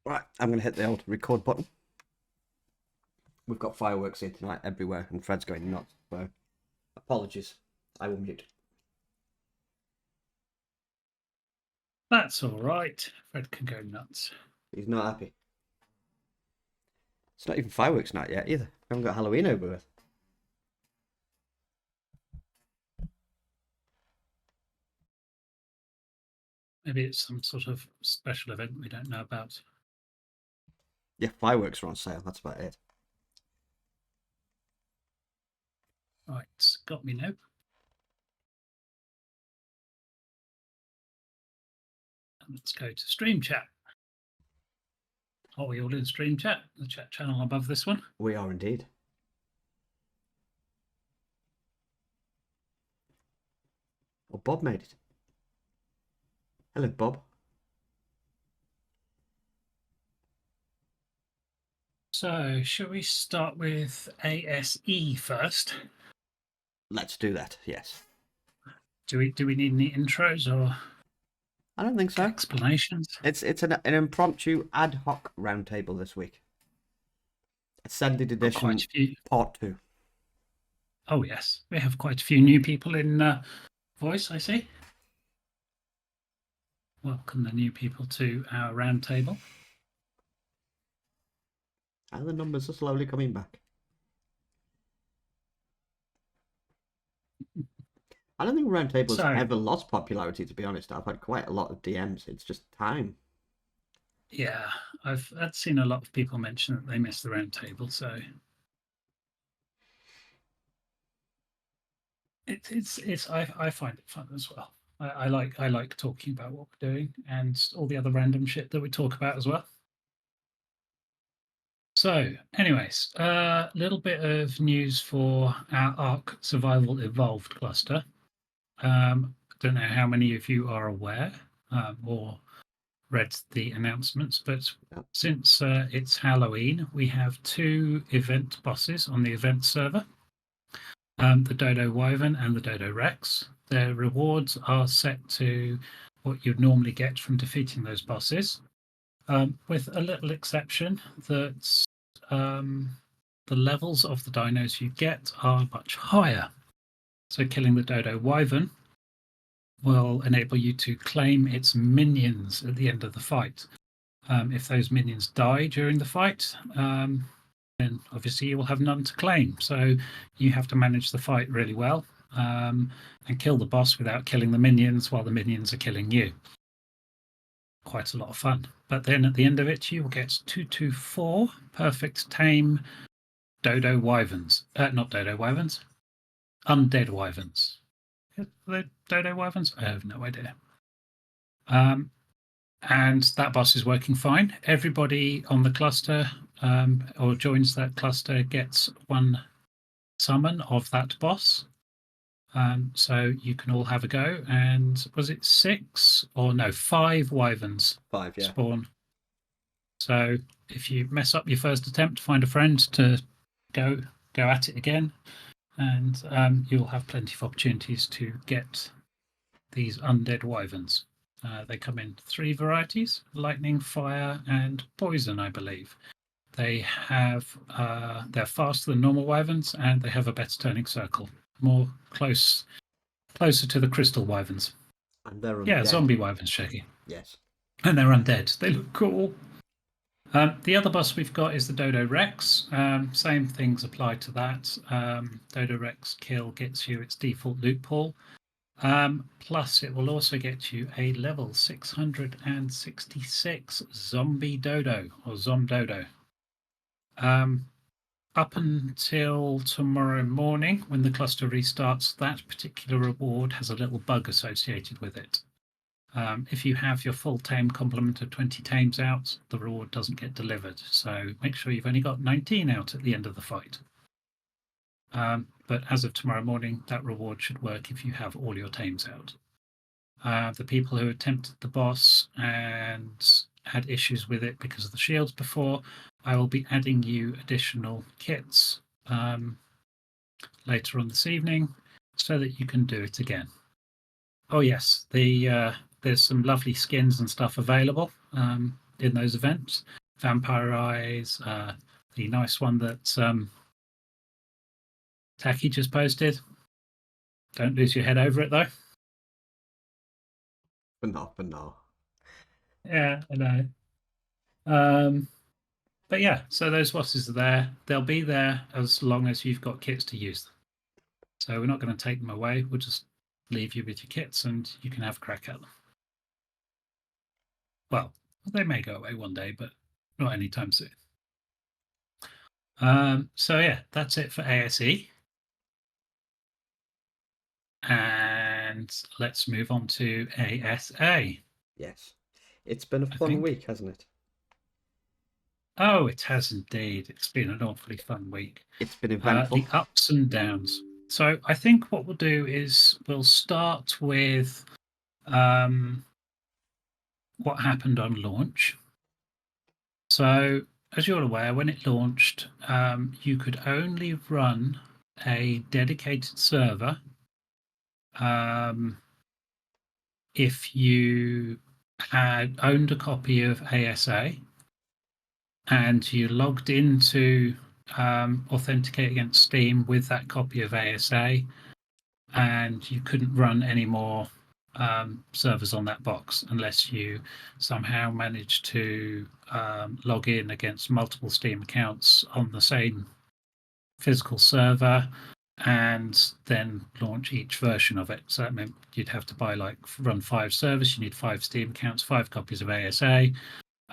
Right, I'm going to hit the old record button. We've got fireworks here tonight everywhere, and Fred's going nuts. So, apologies. I will mute. That's all right. Fred can go nuts. He's not happy. It's not even fireworks night yet either. We haven't got Halloween over with. Maybe it's some sort of special event we don't know about. Yeah, fireworks are on sale. That's about it. Right, got me now. And let's go to stream chat. Are we all in stream chat? The chat channel above this one? We are indeed. Oh, Bob made it. Hello, Bob. So, shall we start with ASE first? Let's do that, yes. Do we need any intros or I don't think so. explanations? It's an impromptu ad hoc roundtable this week. Ascended edition Quite a few. part 2. Oh, yes. We have quite a few new people in voice, I see. Welcome the new people to our roundtable. And the numbers are slowly coming back. I don't think roundtables ever lost popularity, to be honest. I've had quite a lot of DMs. It's just time. Yeah, I've seen a lot of people mention that they miss the roundtable, so I find it fun as well. I like talking about what we're doing and all the other random shit that we talk about as well. So, anyways, a little bit of news for our Ark Survival Evolved cluster. Don't know how many of you are aware or read the announcements, but since it's Halloween, we have 2 event bosses on the event server, the Dodo Wyvern and the Dodo Rex. Their rewards are set to what you'd normally get from defeating those bosses, with a little exception that the levels of the dinos you get are much higher. So killing the Dodo Wyvern will enable you to claim its minions at the end of the fight. If those minions die during the fight, then obviously you will have none to claim. So you have to manage the fight really well and kill the boss without killing the minions while the minions are killing you. Quite a lot of fun. But then at the end of it, you will get 224 perfect tame Dodo Wyverns. Not Dodo Wyverns, undead Wyverns. Are they Dodo Wyverns? I have no idea. And that boss is working fine. Everybody on the cluster or joins that cluster gets 1 summon of that boss. So you can all have a go. And was it 6 or no, 5 wyverns 5, yeah. spawn. So if you mess up your first attempt, find a friend to go at it again, and you'll have plenty of opportunities to get these undead wyverns. They come in 3 varieties: lightning, fire, and poison, I believe. They have they're faster than normal wyverns, and they have a better turning circle, more closer to the crystal wyverns. And they're undead. Yeah, zombie wyverns, Shaggy. Yes. And they're undead. They look cool. The other boss we've got is the Dodo Rex. Same things apply to that. Dodo Rex kill gets you its default loot pool. Plus, it will also get you a level 666 zombie dodo or zomdodo. Up until tomorrow morning, when the cluster restarts, that particular reward has a little bug associated with it. If you have your full tame complement of 20 tames out, the reward doesn't get delivered. So make sure you've only got 19 out at the end of the fight. But as of tomorrow morning, that reward should work if you have all your tames out. The people who attempted the boss and had issues with it because of the shields before, I will be adding you additional kits later on this evening so that you can do it again. Oh yes, there's some lovely skins and stuff available. in those events. Vampire Eyes, the nice one that Taki just posted. Don't lose your head over it though. But no. Yeah, I know. But yeah, so those bosses are there. They'll be there as long as you've got kits to use them. So we're not going to take them away. We'll just leave you with your kits and you can have a crack at them. Well, they may go away one day, but not anytime soon. So yeah, that's it for ASE. And let's move on to ASA. Yes. It's been a fun week, hasn't it? Oh, it has indeed. It's been an awfully fun week. It's been eventful. The ups and downs. So I think what we'll do is we'll start with what happened on launch. So as you're aware, when it launched, you could only run a dedicated server if you had owned a copy of ASA and you logged into Authenticate against Steam with that copy of ASA, and you couldn't run any more servers on that box unless you somehow managed to log in against multiple Steam accounts on the same physical server and then launch each version of it. So that meant you'd have to run 5 servers. You need 5 Steam accounts, 5 copies of ASA.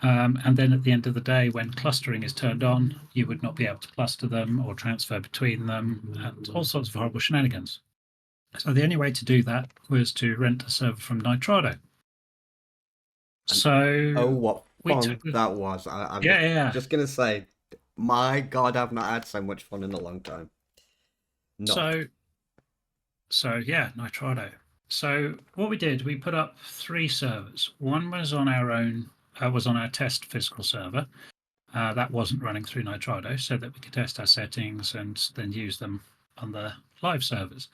And then at the end of the day, when clustering is turned on, you would not be able to cluster them or transfer between them and all sorts of horrible shenanigans. So the only way to do that was to rent a server from Nitrado. So what fun that was. I'm just going to say, my God, I've not had so much fun in a long time. So yeah, Nitrado. So what we did, we put up 3 servers. One was on our own, was on our test physical server. That wasn't running through Nitrado, so that we could test our settings and then use them on the live servers.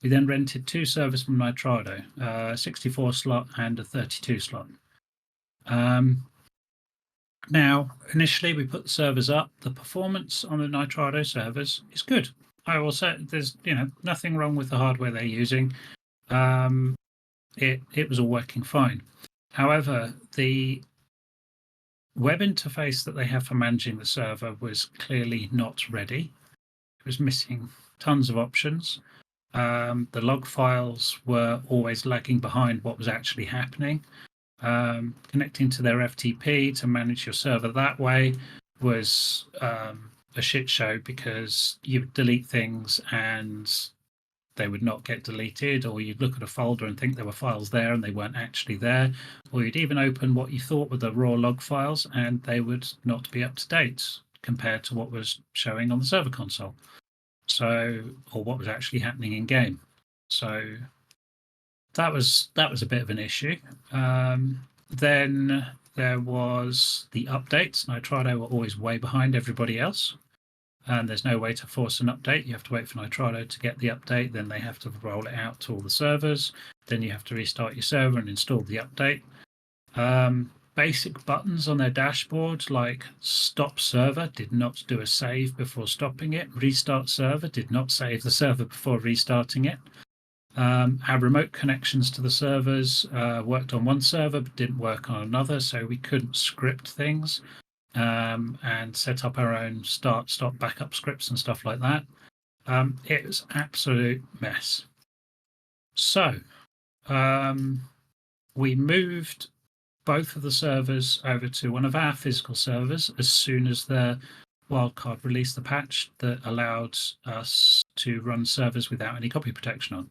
We then rented 2 servers from Nitrado, a 64 slot and a 32 slot. Now, initially we put the servers up. The performance on the Nitrado servers is good. I will say there's nothing wrong with the hardware they're using. It was all working fine. However, the web interface that they have for managing the server was clearly not ready. It was missing tons of options. The log files were always lagging behind what was actually happening. Connecting to their FTP to manage your server that way was a shit show, because you would delete things and they would not get deleted, or you'd look at a folder and think there were files there and they weren't actually there, or you'd even open what you thought were the raw log files and they would not be up to date compared to what was showing on the server console, or what was actually happening in game. So that was a bit of an issue. Then there was the updates. Nitrado were always way behind everybody else, and there's no way to force an update. You have to wait for Nitrado to get the update, then they have to roll it out to all the servers, then you have to restart your server and install the update. Basic buttons on their dashboard, like stop server, did not do a save before stopping it. Restart server did not save the server before restarting it. Our remote connections to the servers worked on one server but didn't work on another, so we couldn't script things and set up our own start, stop, backup scripts and stuff like that. It was an absolute mess. So we moved both of the servers over to one of our physical servers as soon as the wildcard released the patch that allowed us to run servers without any copy protection on.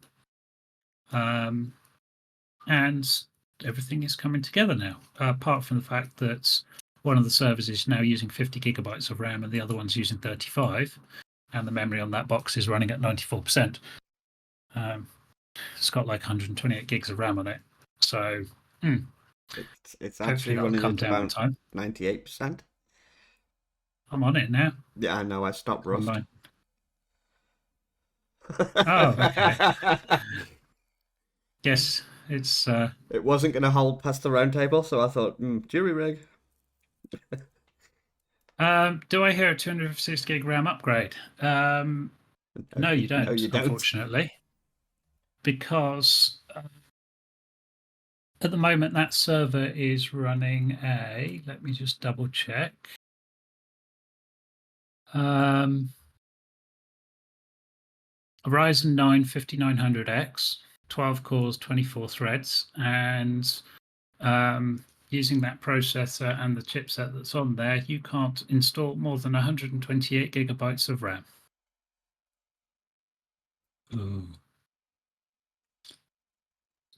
And everything is coming together now, apart from the fact that one of the servers is now using 50 gigabytes of RAM and the other one's using 35, and the memory on that box is running at 94%. It's got like 128 gigs of RAM on it. So it's actually running at about 98%. I'm on it now. Yeah, I know. I stopped Rust. Oh, okay. Yes, it's. It wasn't going to hold past the roundtable, so I thought, jury rig. Do I hear a 256 gig RAM upgrade? No, you don't, No, you don't. unfortunately, because at the moment that server is running a. Let me just double check. A Ryzen 9 5900X, 12 cores, 24 threads, and using that processor and the chipset that's on there, you can't install more than 128 gigabytes of RAM. Ooh.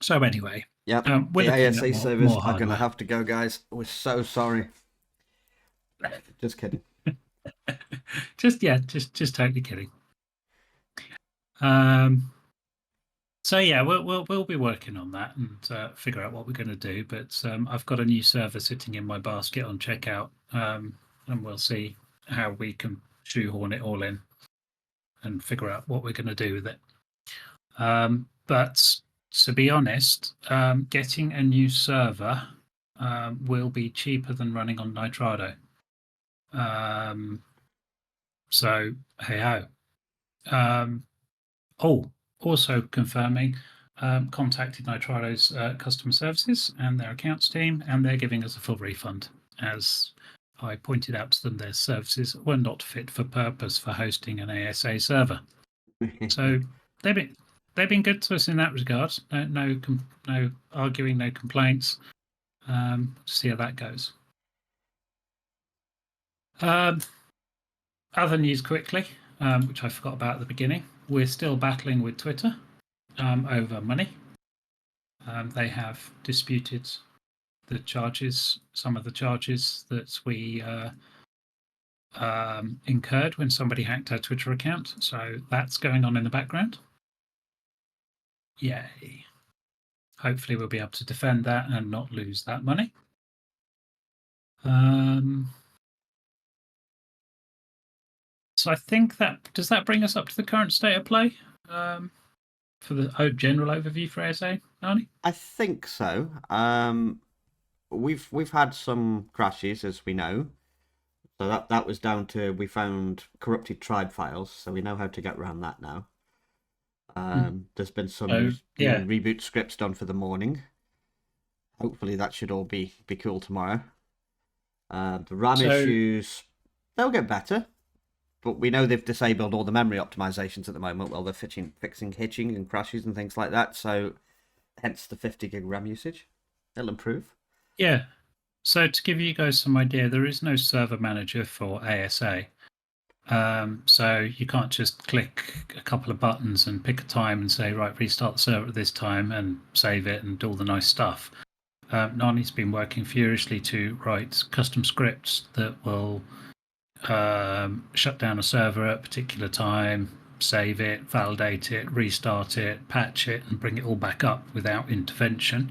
So anyway, Yep, we're the looking ASA at servers more are going to hardware. have to go, guys. We're so sorry. Just kidding. just totally kidding. So yeah, we'll be working on that and figure out what we're going to do. But I've got a new server sitting in my basket on checkout, and we'll see how we can shoehorn it all in and figure out what we're going to do with it. But to be honest, getting a new server will be cheaper than running on Nitrado. So hey ho. Also confirming, contacted Nitrado's customer services and their accounts team, and they're giving us a full refund. As I pointed out to them, their services were not fit for purpose for hosting an ASA server. So they've been good to us in that regard. No arguing, no complaints. See how that goes. Other news quickly, which I forgot about at the beginning. We're still battling with Twitter over money. They have disputed the charges, some of the charges that we incurred when somebody hacked our Twitter account. So that's going on in the background. Yay. Hopefully we'll be able to defend that and not lose that money. So I think does that bring us up to the current state of play for the general overview for ASA, Arnie? I think so. We've had some crashes, as we know. So that was down to we found corrupted tribe files, so we know how to get around that now. There's been some new reboot scripts done for the morning. Hopefully that should all be cool tomorrow. The RAM issues, they'll get better, but we know they've disabled all the memory optimizations at the moment while they're fixing hitching and crashes and things like that. So hence the 50 gig RAM usage. It'll improve. Yeah. So to give you guys some idea, there is no server manager for ASA. So you can't just click a couple of buttons and pick a time and say, right, restart the server at this time and save it and do all the nice stuff. Nani's been working furiously to write custom scripts that will shut down a server at a particular time, save it, validate it, restart it, patch it, and bring it all back up without intervention.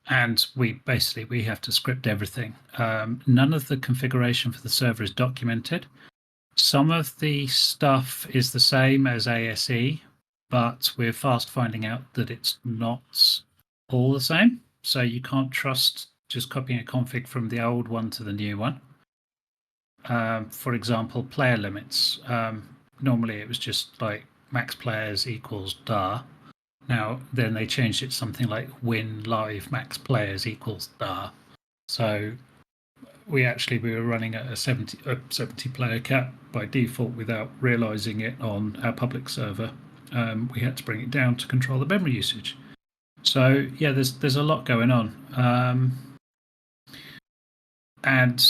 And we have to script everything. None of the configuration for the server is documented. Some of the stuff is the same as ASE, but we're fast finding out that it's not all the same. So you can't trust just copying a config from the old one to the new one. For example, player limits. Normally it was just like max players equals DAR. Now, then they changed it to something like win live max players equals DAR. So we were running at a 70 player cap by default without realizing it on our public server. We had to bring it down to control the memory usage. So yeah, there's a lot going on. And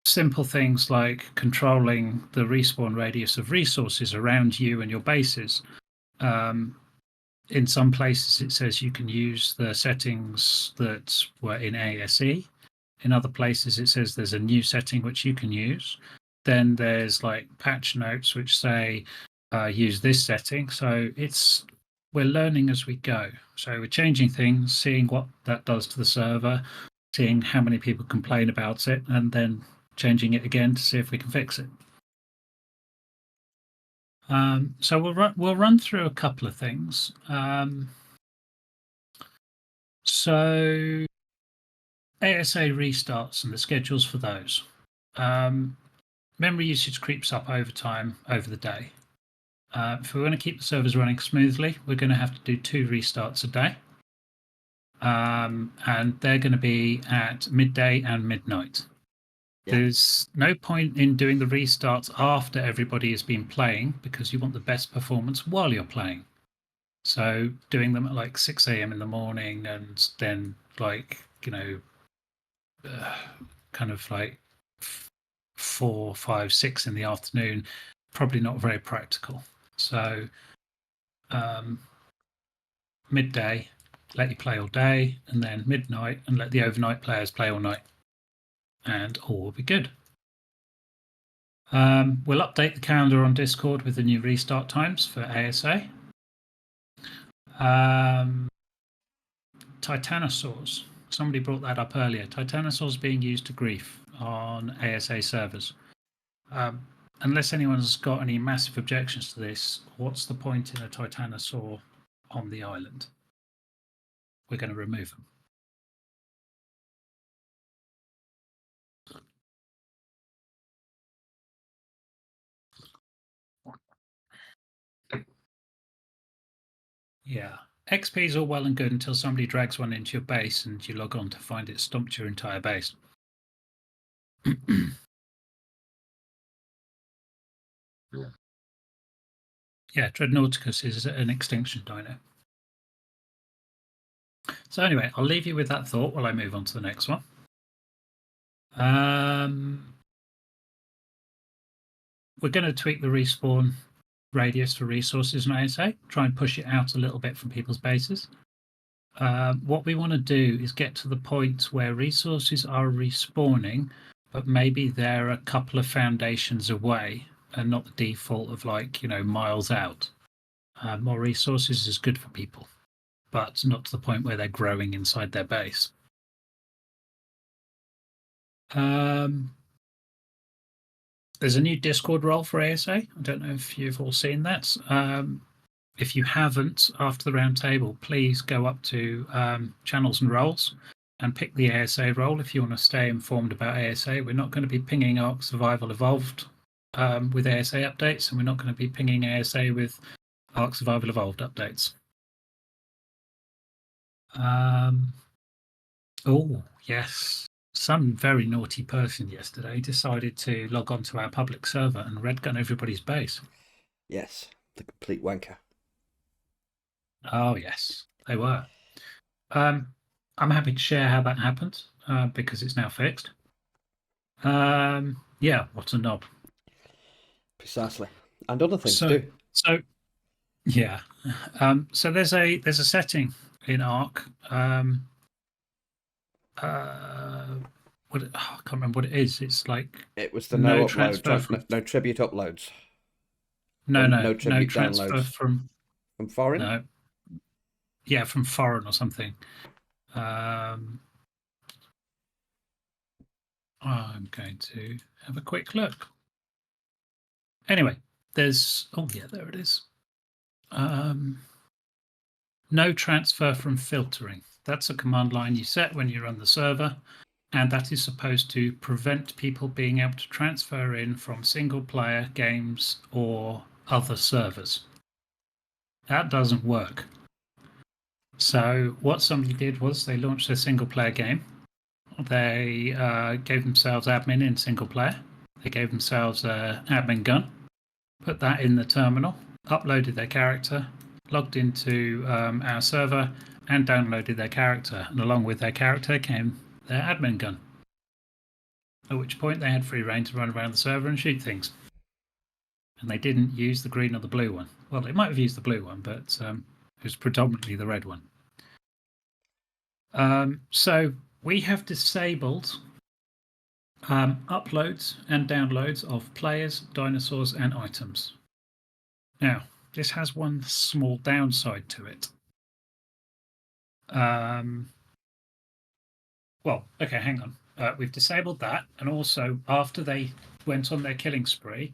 simple things like controlling the respawn radius of resources around you and your bases. In some places, it says you can use the settings that were in ASE. In other places, it says there's a new setting which you can use. Then there's like patch notes which say use this setting. So we're learning as we go. So we're changing things, seeing what that does to the server, seeing how many people complain about it, and then changing it again to see if we can fix it. So we'll run through a couple of things. So ASA restarts and the schedules for those. Memory usage creeps up over time, over the day. If we want to keep the servers running smoothly, we're going to have to do 2 restarts a day. And they're going to be at midday and midnight. Yeah. There's no point in doing the restarts after everybody has been playing because you want the best performance while you're playing. So doing them at like 6 a.m. in the morning and then like, kind of like 4, 5, 6 in the afternoon, probably not very practical. So midday, let you play all day, and then midnight and let the overnight players play all night. And all will be good. We'll update the calendar on Discord with the new restart times for ASA. Titanosaurs. Somebody brought that up earlier. Titanosaurs being used to grief on ASA servers. Unless anyone's got any massive objections to this, what's the point in a Titanosaur on the island? We're going to remove them. Yeah. XP is all well and good until somebody drags one into your base and you log on to find it stomped your entire base. Yeah, Dreadnoughticus is an extinction dino. So anyway, I'll leave you with that thought while I move on to the next one. We're going to tweak the respawn radius for resources in ASA, try and push it out a little bit from people's bases. What we want to do is get to the point where resources are respawning, but maybe they're a couple of foundations away and not the default of like, miles out. More resources is good for people, but not to the point where they're growing inside their base. There's a new Discord role for ASA. I don't know if you've all seen that. If you haven't, after the roundtable, please go up to channels and roles and pick the ASA role if you want to stay informed about ASA. We're not going to be pinging Ark Survival Evolved with ASA updates, and we're not going to be pinging ASA with Ark Survival Evolved updates. Oh, yes. Some very naughty person yesterday decided to log on to our public server and red gun everybody's base. Yes, the complete wanker. Oh, yes, they were. I'm happy to share how that happened because it's now fixed. Yeah, what a knob. Precisely. And other things too. So, yeah. So there's a setting in Ark. I can't remember what it is. It's like it was the no upload, no tribute uploads. No tribute transfer downloads from foreign. No, yeah, from foreign or something. I'm going to have a quick look. Anyway, there's there it is. No transfer from filtering. That's a command line you set when you run the server, and that is supposed to prevent people being able to transfer in from single player games or other servers. That doesn't work. So what somebody did was they launched a single player game. They gave themselves admin in single player. They gave themselves an admin gun, put that in the terminal, uploaded their character, logged into our server, and downloaded their character. And along with their character came their admin gun. At which point they had free reign to run around the server and shoot things. And they didn't use the green or the blue one. Well, they might have used the blue one, but it was predominantly the red one. So we have disabled uploads and downloads of players, dinosaurs, and items. Now, this has one small downside to it. Well, okay, hang on. We've disabled that, and also after they went on their killing spree,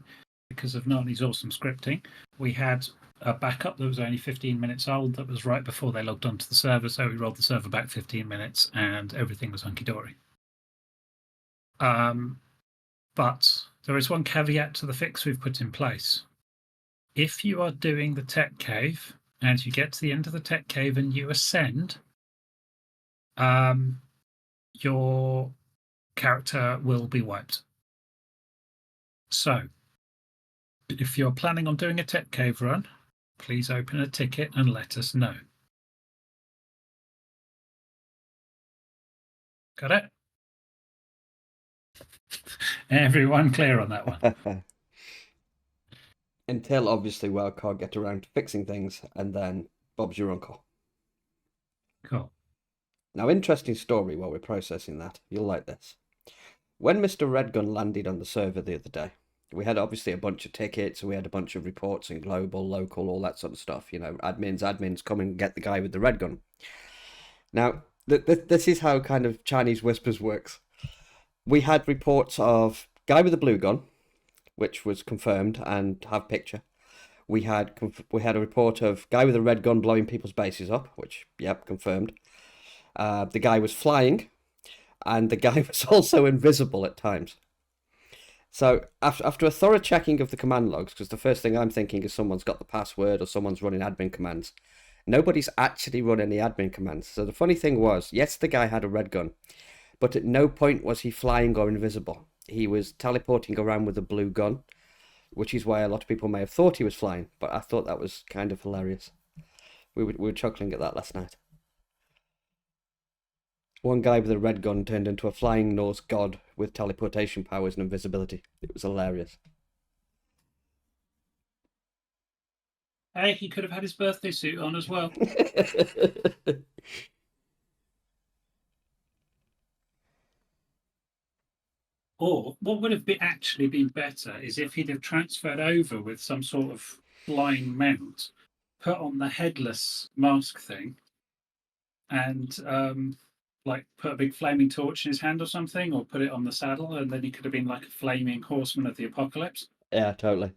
because of Nani's awesome scripting, we had a backup that was only 15 minutes old that was right before they logged onto the server, so we rolled the server back 15 minutes and everything was hunky-dory. But there is one caveat to the fix we've put in place. If you are doing the tech cave and you get to the end of the tech cave and you ascend, your character will be wiped. So, if you're planning on doing a tech cave run, please open a ticket and let us know. Got it? Everyone clear on that one? Until obviously Wildcard get around to fixing things, and then Bob's your uncle. Cool. Now, interesting story while we're processing that. You'll like this. When Mr. Redgun landed on the server the other day, we had obviously a bunch of tickets, and we had a bunch of reports in global, local, all that sort of stuff. You know, admins, come and get the guy with the red gun. Now, this is how kind of Chinese whispers works. We had reports of guy with the blue gun, which was confirmed and have picture. We had a report of guy with a red gun blowing people's bases up, which, yep, confirmed. The guy was flying, and the guy was also invisible at times. So after a thorough checking of the command logs, because the first thing I'm thinking is someone's got the password or someone's running admin commands, nobody's actually run any admin commands. So the funny thing was, yes, the guy had a red gun, but at no point was he flying or invisible. He was teleporting around with a blue gun, which is why a lot of people may have thought he was flying, but I thought that was kind of hilarious. We were chuckling at that last night. One guy with a red gun turned into a flying Norse god with teleportation powers and invisibility. It was hilarious. Hey, he could have had his birthday suit on as well. Or what would have actually been better is if he'd have transferred over with some sort of flying mount, put on the headless mask thing, and like put a big flaming torch in his hand or something, or put it on the saddle, and then he could have been like a flaming horseman of the apocalypse. Yeah, totally.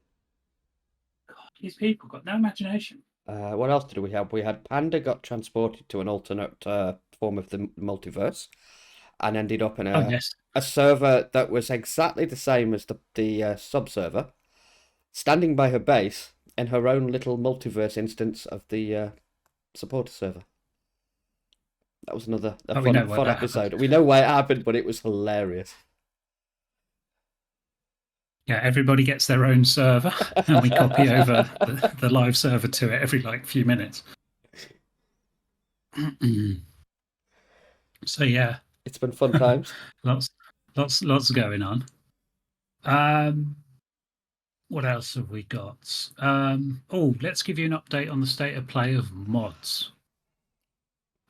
God, these people got no imagination. What else did we have? We had Panda got transported to an alternate form of the multiverse and ended up in a server that was exactly the same as the sub-server, standing by her base in her own little multiverse instance of the supporter server. That was another fun episode. Happened. We know why it happened, but it was hilarious. Yeah, everybody gets their own server, and we copy over the live server to it every few minutes. So yeah, it's been fun times. lots going on. What else have we got? Let's give you an update on the state of play of mods.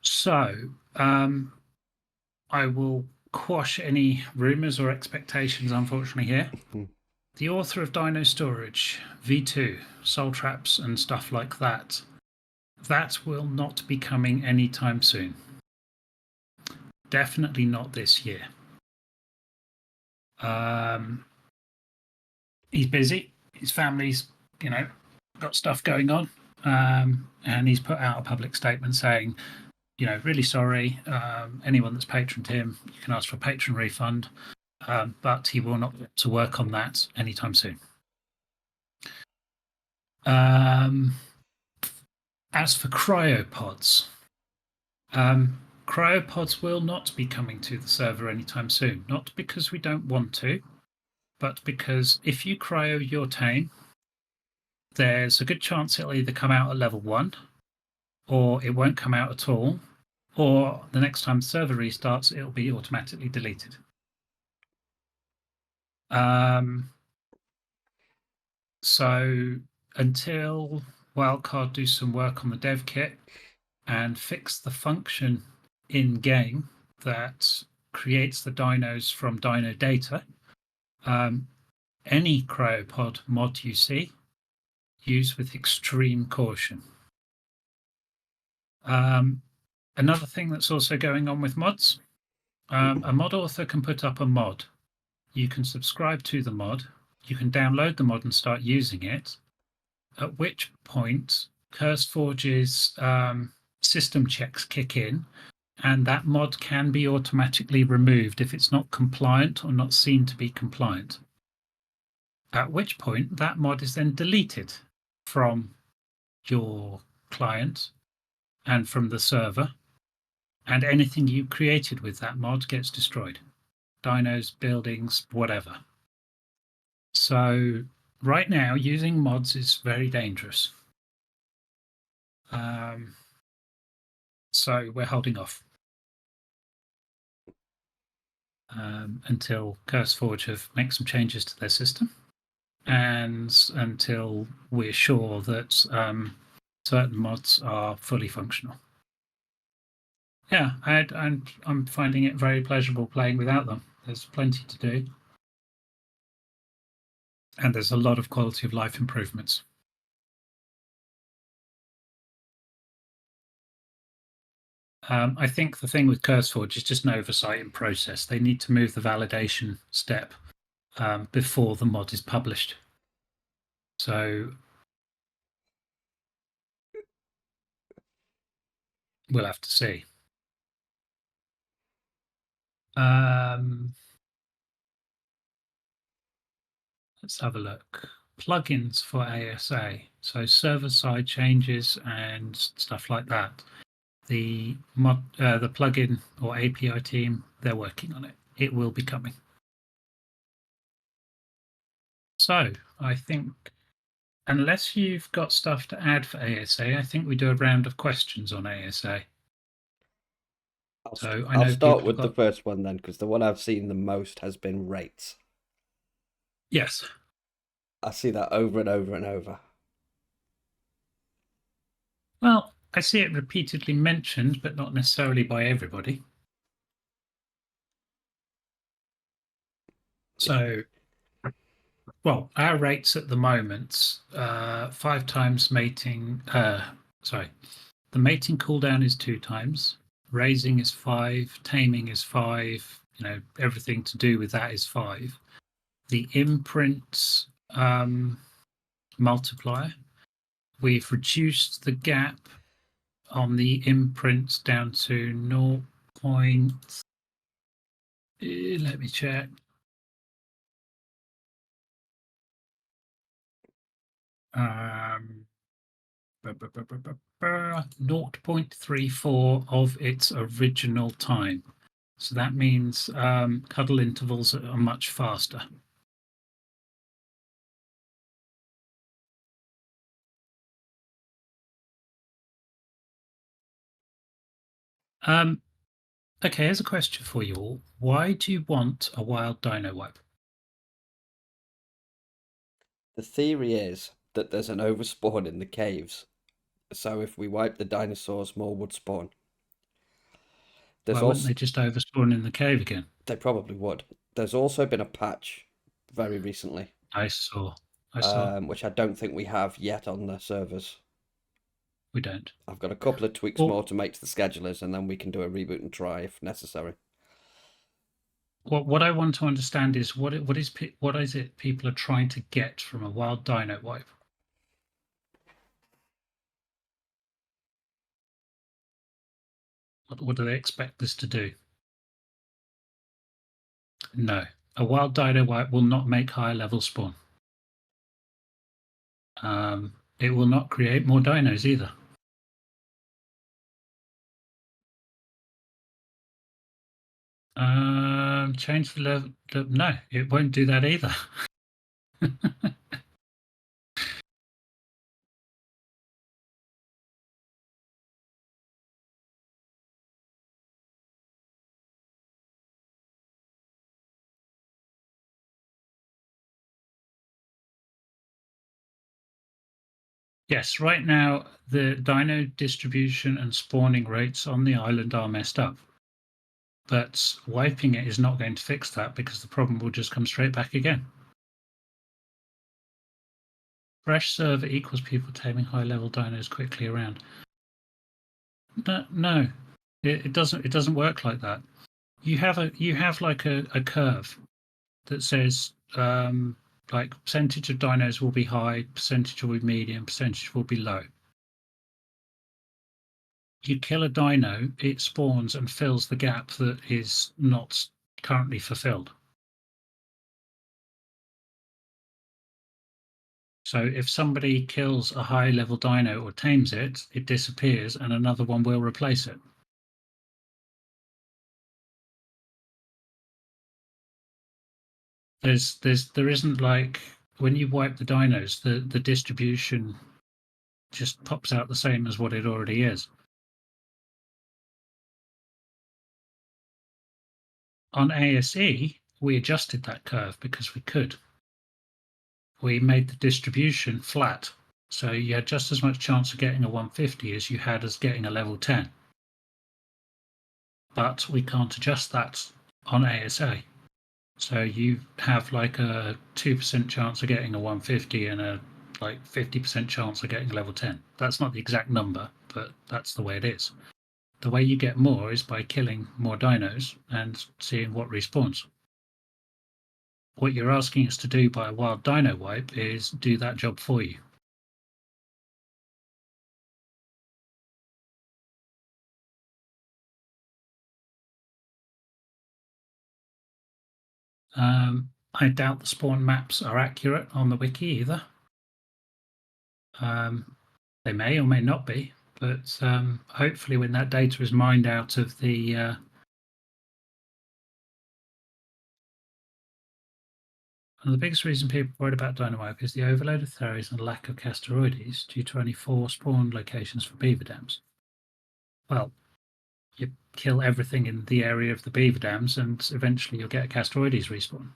So, I will quash any rumors or expectations, unfortunately, here. The author of Dino Storage, V2, Soul Traps, and stuff like that, that will not be coming anytime soon. Definitely not this year. He's busy. His family's, got stuff going on. And he's put out a public statement saying, really sorry. Anyone that's patroned him, you can ask for a patron refund. But he will not get to work on that anytime soon. As for cryopods, cryopods will not be coming to the server anytime soon. Not because we don't want to, but because if you cryo your tame, there's a good chance it'll either come out at level 1, or it won't come out at all, or the next time the server restarts, it'll be automatically deleted. So until Wildcard do some work on the dev kit and fix the function in game that creates the dinos from dino data, any cryopod mod you see, use with extreme caution. Another thing that's also going on with mods, a mod author can put up a mod. You can subscribe to the mod. you can download the mod and start using it, at which point CurseForge's system checks kick in, and that mod can be automatically removed if it's not compliant or not seen to be compliant. At which point that mod is then deleted from your client and from the server, and anything you created with that mod gets destroyed. Dinos, buildings, whatever. So right now, using mods is very dangerous. So we're holding off until CurseForge have made some changes to their system, and until we're sure that certain mods are fully functional. Yeah, I'm finding it very pleasurable playing without them. There's plenty to do. And there's a lot of quality of life improvements. I think the thing with CurseForge is just an oversight in process. They need to move the validation step before the mod is published. So we'll have to see. Let's have a look. Plugins for ASA. So server-side changes and stuff like that. The plugin or API team, they're working on it. It will be coming. So I think, unless you've got stuff to add for ASA, I think we do a round of questions on ASA. I'll start with the first one then, because the one I've seen the most has been rates. Yes. I see that over and over and over. Well, I see it repeatedly mentioned, but not necessarily by everybody. So, well, our rates at the moment, 5 times mating. The mating cooldown is 2 times. Raising is 5. Taming is 5. Everything to do with that is 5. The imprint multiplier, we've reduced the gap on the imprint down to 0. Let me check. Um, 0.34 of its original time. So that means cuddle intervals are much faster. Okay, here's a question for you all. Why do you want a wild dino wipe? The theory is that there's an overspawn in the caves. So if we wipe the dinosaurs, more would spawn. Why wouldn't they just overspawn in the cave again? They probably would. There's also been a patch very recently. I saw. Which I don't think we have yet on the servers. We don't. I've got a couple of tweaks more to make to the schedulers, and then we can do a reboot and try if necessary. What I want to understand is what is it people are trying to get from a wild dino wipe? What do they expect this to do? No, a wild dino wipe will not make higher level spawn. It will not create more dinos either. Change the level. No, it won't do that either. Yes, right now the dino distribution and spawning rates on the island are messed up. But wiping it is not going to fix that because the problem will just come straight back again. Fresh server equals people taming high-level dinos quickly around. No, it doesn't. It doesn't work like that. You have like a curve that says like percentage of dinos will be high, percentage will be medium, percentage will be low. You kill a dino, it spawns and fills the gap that is not currently fulfilled. So if somebody kills a high level dino or tames it, it disappears and another one will replace it. There isn't like when you wipe the dinos, the distribution just pops out the same as what it already is. On ASE, we adjusted that curve because we could. We made the distribution flat, so you had just as much chance of getting a 150 as you had as getting a level 10. But we can't adjust that on ASA. So you have like a 2% chance of getting a 150 and a like 50% chance of getting a level 10. That's not the exact number, but that's the way it is. The way you get more is by killing more dinos and seeing what respawns. What you're asking us to do by a wild dino wipe is do that job for you. I doubt the spawn maps are accurate on the wiki either. They may or may not be, but hopefully when that data is mined out of the and the biggest reason people are worried about dino-wipe is the overload of theories and lack of casteroides due to only 4 spawn locations for beaver dams. Well, you kill everything in the area of the beaver dams and eventually you'll get a casteroides respawn.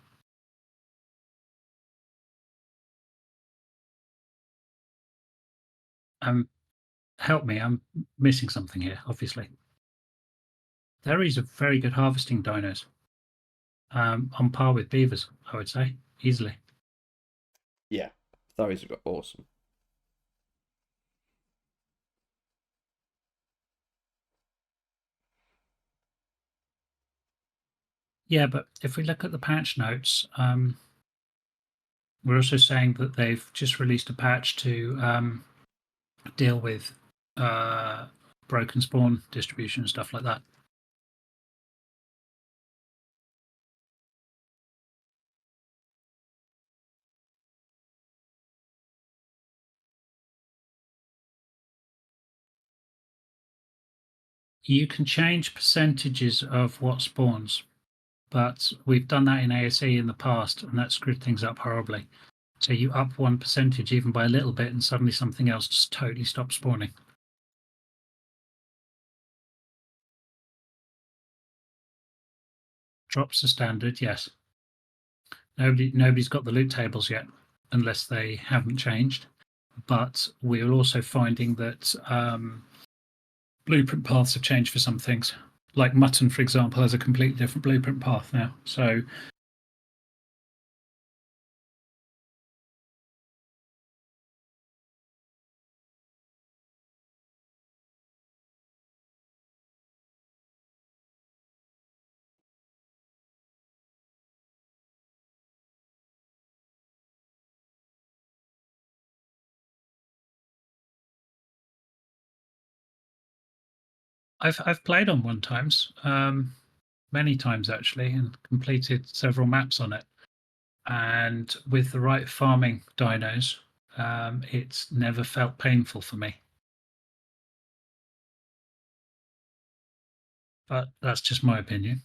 Help me, I'm missing something here, obviously. Theories are very good harvesting dinos. On par with beavers, I would say, easily. Yeah, theories are awesome. Yeah, but if we look at the patch notes, we're also saying that they've just released a patch to deal with broken spawn distribution and stuff like that. You can change percentages of what spawns, but we've done that in ASE in the past, and that screwed things up horribly. So you up one percentage even by a little bit, and suddenly something else just totally stops spawning. Drops the standard, yes. Nobody's got the loot tables yet, unless they haven't changed. But we're also finding that blueprint paths have changed for some things. Like mutton, for example, has a completely different blueprint path now. So I've played on one times, many times actually, and completed several maps on it. And with the right farming dinos, it's never felt painful for me. But that's just my opinion.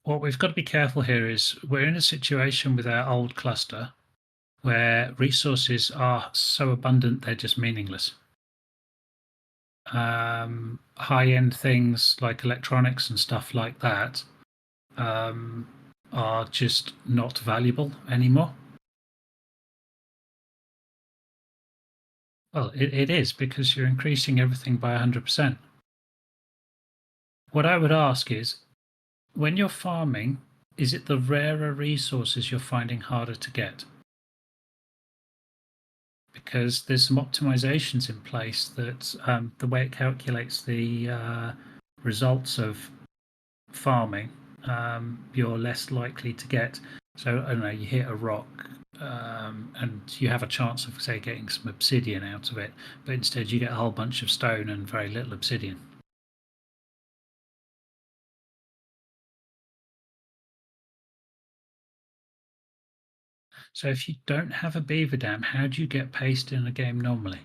What we've got to be careful here is we're in a situation with our old cluster where resources are so abundant they're just meaningless. High-end things like electronics and stuff like that are just not valuable anymore. Well, it is because you're increasing everything by 100%. What I would ask is, when you're farming, is it the rarer resources you're finding harder to get? Because there's some optimizations in place that the way it calculates the results of farming, you're less likely to get. So I don't know, you hit a rock and you have a chance of, say, getting some obsidian out of it, but instead you get a whole bunch of stone and very little obsidian. So if you don't have a beaver dam, how do you get paste in a game normally?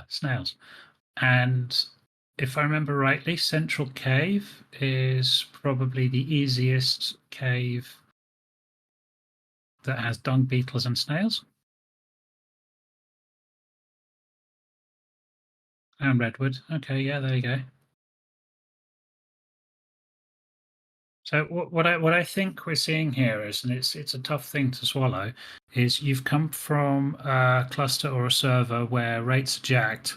Snails. And if I remember rightly, Central Cave is probably the easiest cave that has dung beetles and snails. And redwood. Okay, yeah, there you go. So what I think we're seeing here is, and it's a tough thing to swallow, is you've come from a cluster or a server where rates are jacked.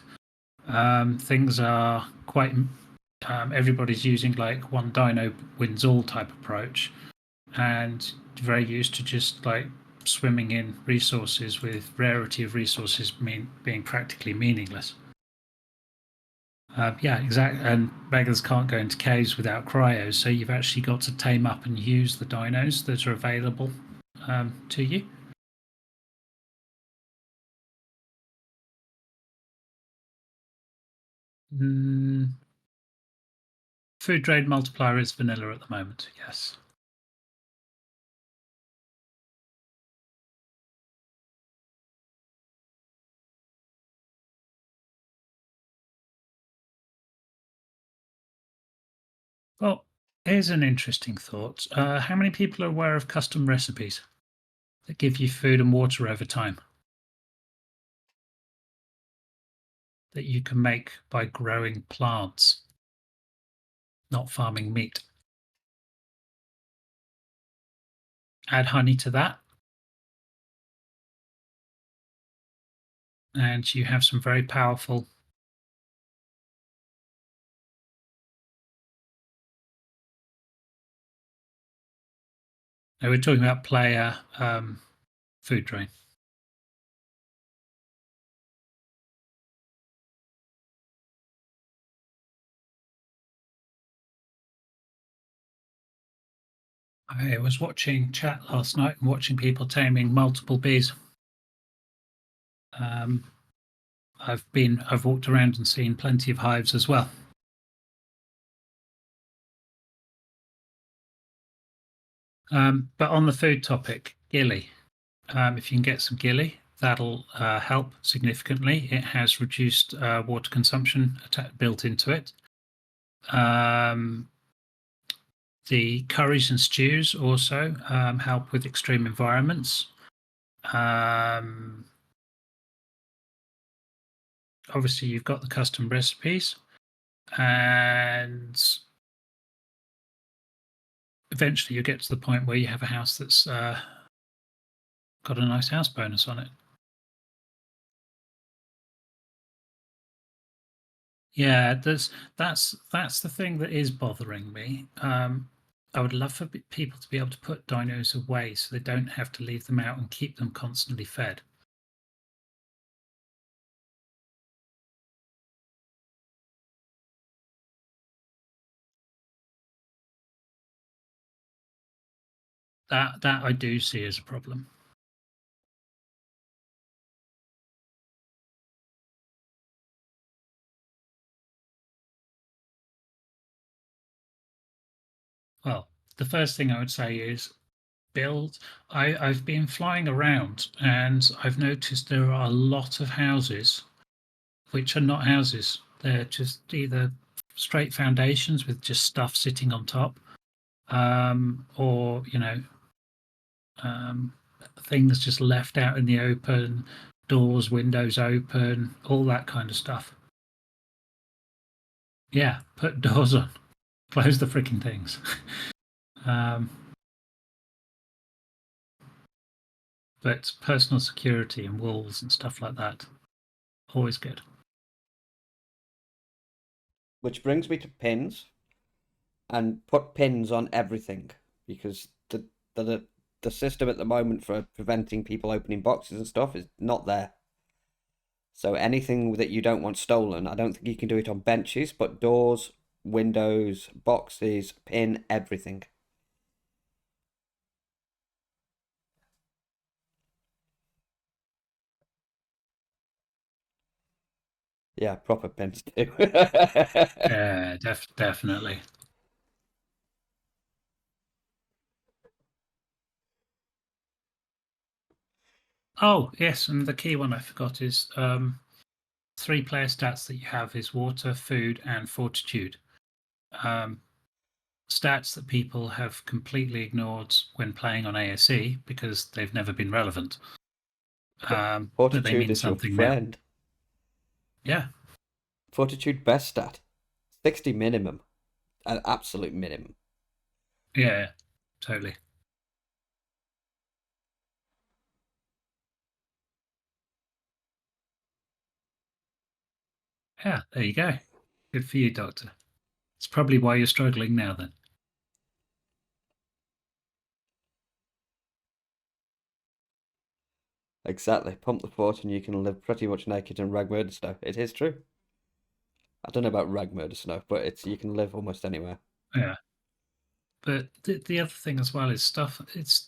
Things are quite. Everybody's using like one dino wins all type approach, and very used to just like swimming in resources with rarity of resources being practically meaningless. Yeah, exactly. And beggars can't go into caves without cryos, so you've actually got to tame up and use the dinos that are available to you. Food trade multiplier is vanilla at the moment, yes. Well, here's an interesting thought. How many people are aware of custom recipes that give you food and water over time that you can make by growing plants, not farming meat? Add honey to that, and you have some very powerful. Now we're talking about player food drain. I was watching chat last night and watching people taming multiple bees. I've walked around and seen plenty of hives as well. But on the food topic, gilly. If you can get some gilly, that'll help significantly. It has reduced water consumption built into it. The curries and stews also help with extreme environments. Obviously, you've got the custom recipes, and eventually you get to the point where you have a house that's got a nice house bonus on it. Yeah, that's the thing that is bothering me. I would love for people to be able to put dinos away so they don't have to leave them out and keep them constantly fed. That I do see as a problem. Well, the first thing I would say is build. I've been flying around and I've noticed there are a lot of houses which are not houses. They're just either straight foundations with just stuff sitting on top, or things just left out in the open, doors, windows open, all that kind of stuff. Yeah, put doors on, close the freaking things. But personal security and walls and stuff like that, always good. Which brings me to pins, and put pins on everything, because the system at the moment for preventing people opening boxes and stuff is not there. So anything that you don't want stolen, I don't think you can do it on benches, but doors, windows, boxes, pin, everything. Yeah, proper pins too. Yeah, definitely. Oh, yes, and the key one I forgot is 3 player stats that you have is water, food, and fortitude. Stats that people have completely ignored when playing on ASE because they've never been relevant. But they Fortitude mean is your something now. friend. Yeah. Fortitude best stat. 60 minimum. An absolute minimum. Yeah, totally. Yeah, there you go. Good for you, Doctor. It's probably why you're struggling now then. Exactly. Pump the fort and you can live pretty much naked in rag murder snow. It is true. I don't know about rag murder snow, but you can live almost anywhere. Yeah. But the other thing as well is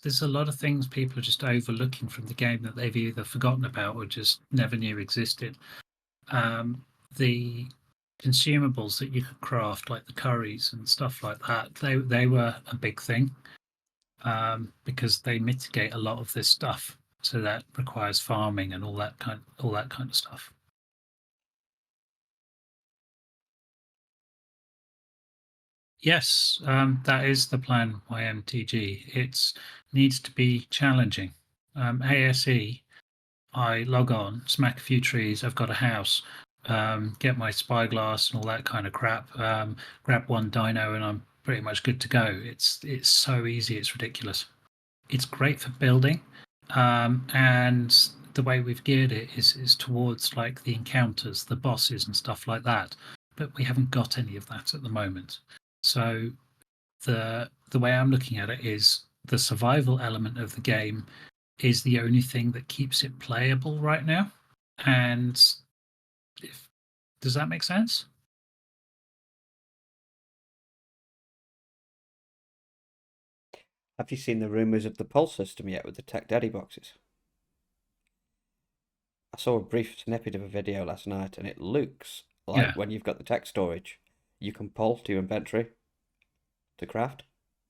there's a lot of things people are just overlooking from the game that they've either forgotten about or just never knew existed. The consumables that you could craft, like the curries and stuff like that, they were a big thing because they mitigate a lot of this stuff. So that requires farming and all that kind of stuff. Yes, that is the plan. YMTG. It needs to be challenging. ASE. I log on, smack a few trees. I've got a house. Get my spyglass and all that kind of crap. Grab one dino, and I'm pretty much good to go. It's so easy. It's ridiculous. It's great for building, and the way we've geared it is towards like the encounters, the bosses, and stuff like that. But we haven't got any of that at the moment. So the way I'm looking at it is the survival element of the game is the only thing that keeps it playable right now. And does that make sense? Have you seen the rumours of the pulse system yet with the Tech Daddy boxes? I saw a brief snippet of a video last night and it looks like when you've got the tech storage, you can pull to your inventory to craft.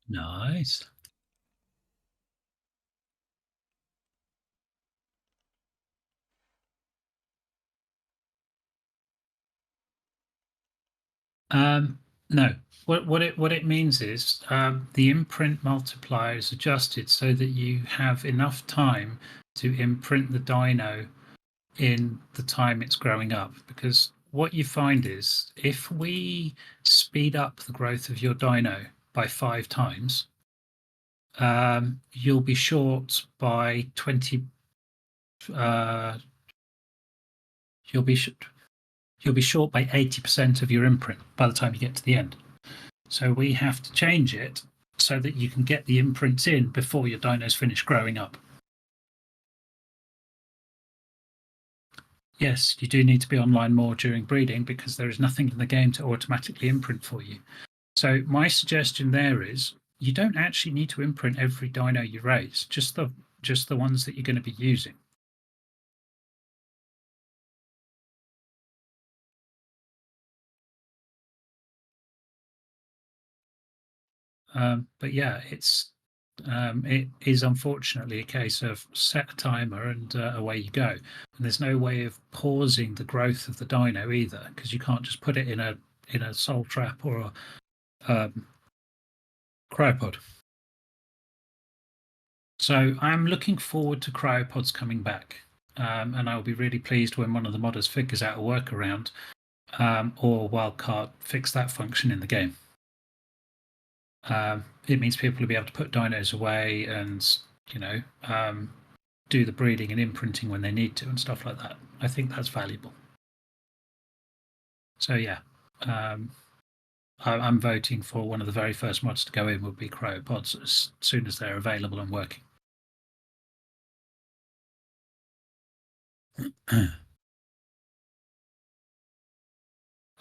Nice. No. What it means is the imprint multiplier is adjusted so that you have enough time to imprint the dino in the time it's growing up. Because what you find is if we speed up the growth of your dino by 5 times, you'll be short by 20. You'll be short by 80% of your imprint by the time you get to the end. So we have to change it so that you can get the imprints in before your dinos finish growing up. Yes, you do need to be online more during breeding because there is nothing in the game to automatically imprint for you. So my suggestion there is you don't actually need to imprint every dino you raise, just the ones that you're going to be using. But yeah, it is unfortunately a case of set a timer and away you go. And there's no way of pausing the growth of the dino either, because you can't just put it in a soul trap or a cryopod. So I'm looking forward to cryopods coming back, and I'll be really pleased when one of the modders figures out a workaround or wildcard fix that function in the game. It means people will be able to put dinos away and do the breeding and imprinting when they need to and stuff like that. I think that's valuable. So yeah, I'm voting for one of the very first mods to go in would be cryopods as soon as they're available and working.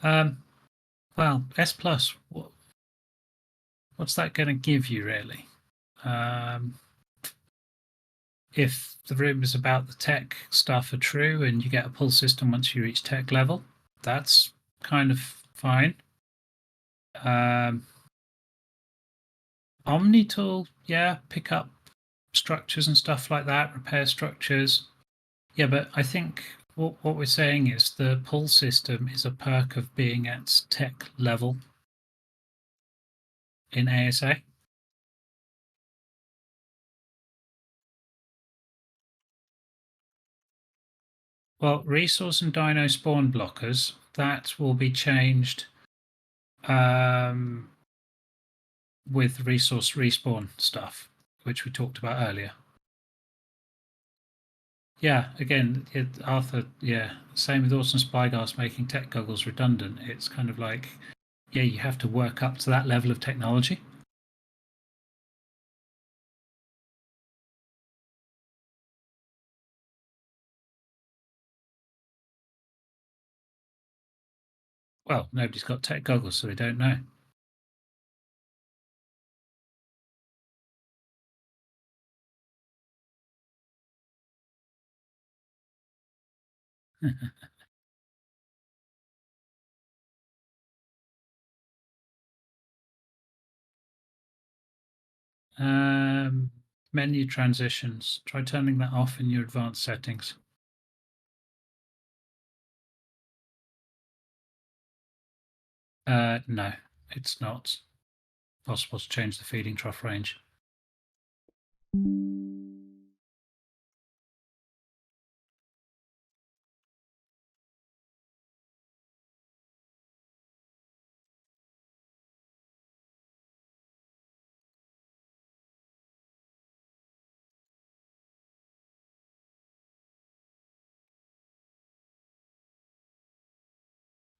Well, S Plus, what's that going to give you, really? If the rumors about the tech stuff are true and you get a pull system once you reach tech level, that's kind of fine. Omnitool, yeah, pick up structures and stuff like that, repair structures. Yeah, but I think what we're saying is the pull system is a perk of being at tech level in ASA. Well, resource and dino spawn blockers, that will be changed with resource respawn stuff, which we talked about earlier. Yeah, again, Arthur, yeah, same with Orson Spyglass making tech goggles redundant. It's kind of like, yeah, you have to work up to that level of technology. Well, nobody's got tech goggles, so they don't know. Menu transitions. Try turning that off in your advanced settings. No, it's not possible to change the feeding trough range.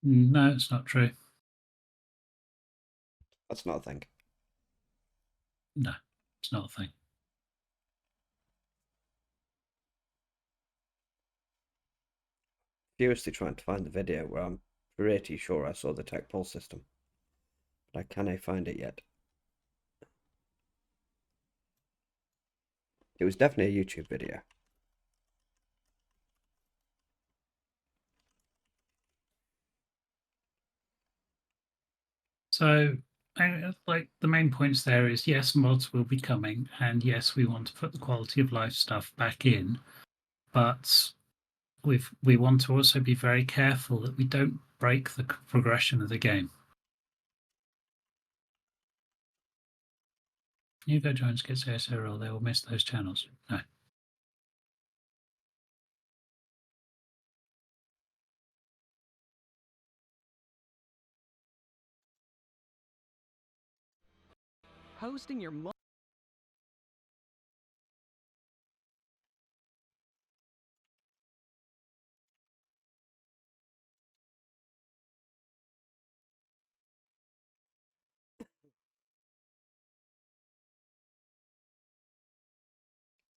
No, it's not true. That's not a thing. No, it's not a thing. Furiously trying to find the video where I'm pretty sure I saw the tech pull system, but I can't find it yet. It was definitely a YouTube video. So, like the main points there is yes, mods will be coming, and yes, we want to put the quality of life stuff back in, but we want to also be very careful that we don't break the progression of the game. Hugo Jones gets ASA roll, they will miss those channels. No. Hosting your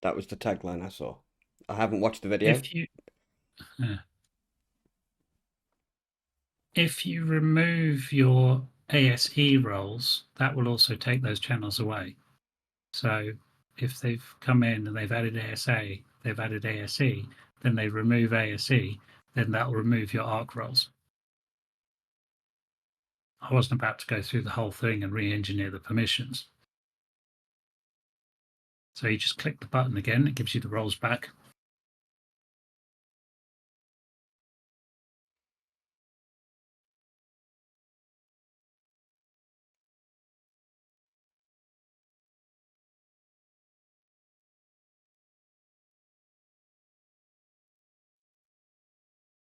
That was the tagline I saw. I haven't watched the video. If you remove your ASE roles, that will also take those channels away. So if they've come in and they've added ASA, they've added ASE, then they remove ASE, then that will remove your ARC roles. I wasn't about to go through the whole thing and re-engineer the permissions. So you just click the button again, it gives you the roles back.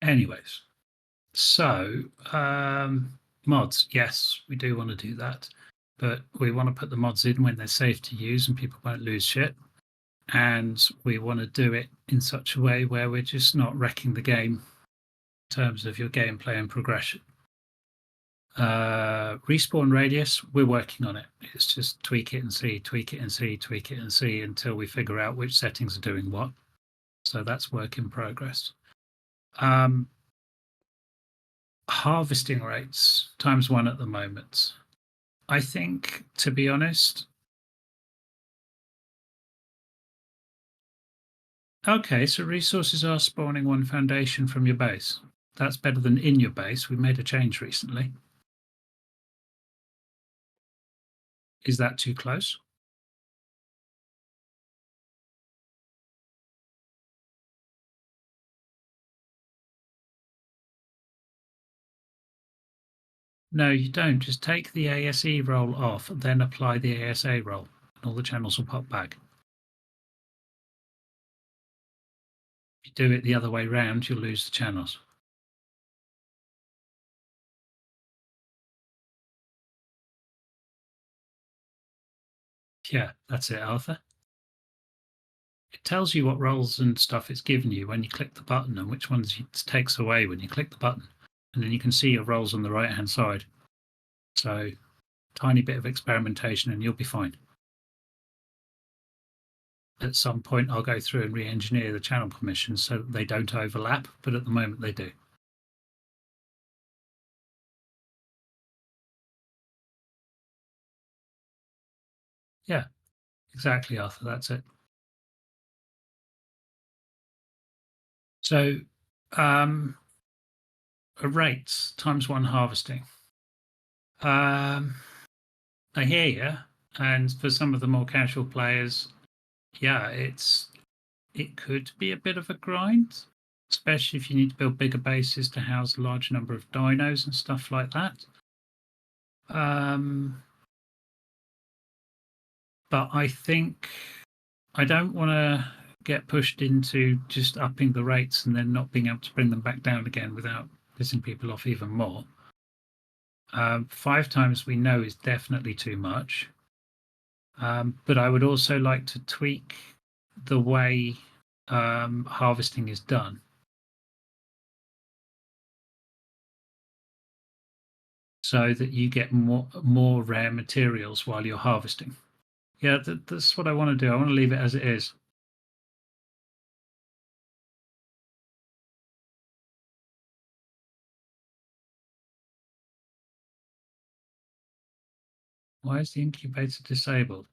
Anyways, so mods, yes, we do want to do that, but we want to put the mods in when they're safe to use and people won't lose shit. And we want to do it in such a way where we're just not wrecking the game in terms of your gameplay and progression. Respawn radius, we're working on it. It's just tweak it and see, tweak it and see, tweak it and see until we figure out which settings are doing what. So that's work in progress. harvesting rates ×1 at the moment. I think, to be honest, okay, so resources are spawning 1 foundation from your base. That's better than in your base. We made a change recently. Is that too close? No, you don't. Just take the ASE roll off, then apply the ASA roll, and all the channels will pop back. If you do it the other way round, you'll lose the channels. Yeah, that's it, Arthur. It tells you what rolls and stuff it's given you when you click the button and which ones it takes away when you click the button. And then you can see your rolls on the right-hand side. So, tiny bit of experimentation and you'll be fine. At some point, I'll go through and re-engineer the channel permissions so that they don't overlap, but at the moment they do. Yeah, exactly, Arthur, that's it. So, rates ×1 harvesting. I hear you, and for some of the more casual players, yeah, it could be a bit of a grind, especially if you need to build bigger bases to house a large number of dinos and stuff like that. But I think I don't want to get pushed into just upping the rates and then not being able to bring them back down again without pissing people off even more. 5 times we know is definitely too much. But I would also like to tweak the way harvesting is done. So that you get more rare materials while you're harvesting. Yeah, that's what I want to do. I want to leave it as it is. Why is the incubator disabled?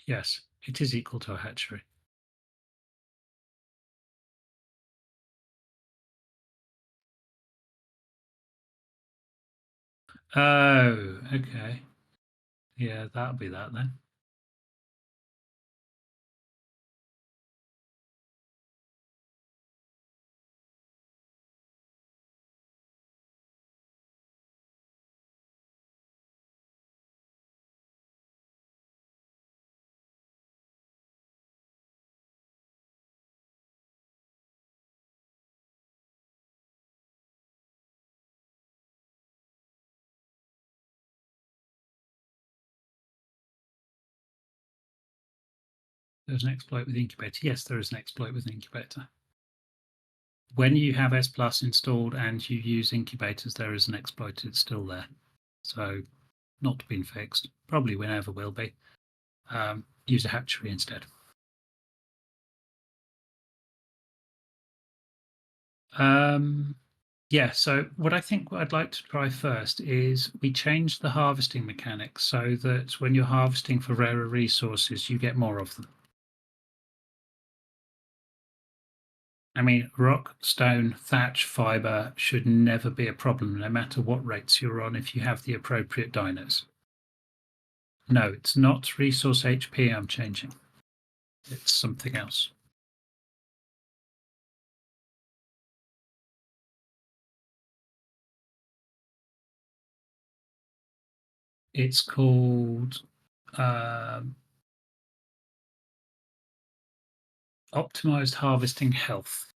Yes, it is equal to a hatchery. Oh, okay. Yeah, that'll be that then. There's an exploit with incubator. Yes, there is an exploit with incubator. When you have S Plus installed and you use incubators, there is an exploit. It's still there. So not been fixed. Probably never will be. Use a hatchery instead. Yeah, so what I'd like to try first is we change the harvesting mechanics so that when you're harvesting for rarer resources, you get more of them. I mean, rock, stone, thatch, fiber should never be a problem, no matter what rates you're on if you have the appropriate dinos. No, it's not resource HP I'm changing. It's something else. It's called Optimized Harvesting Health.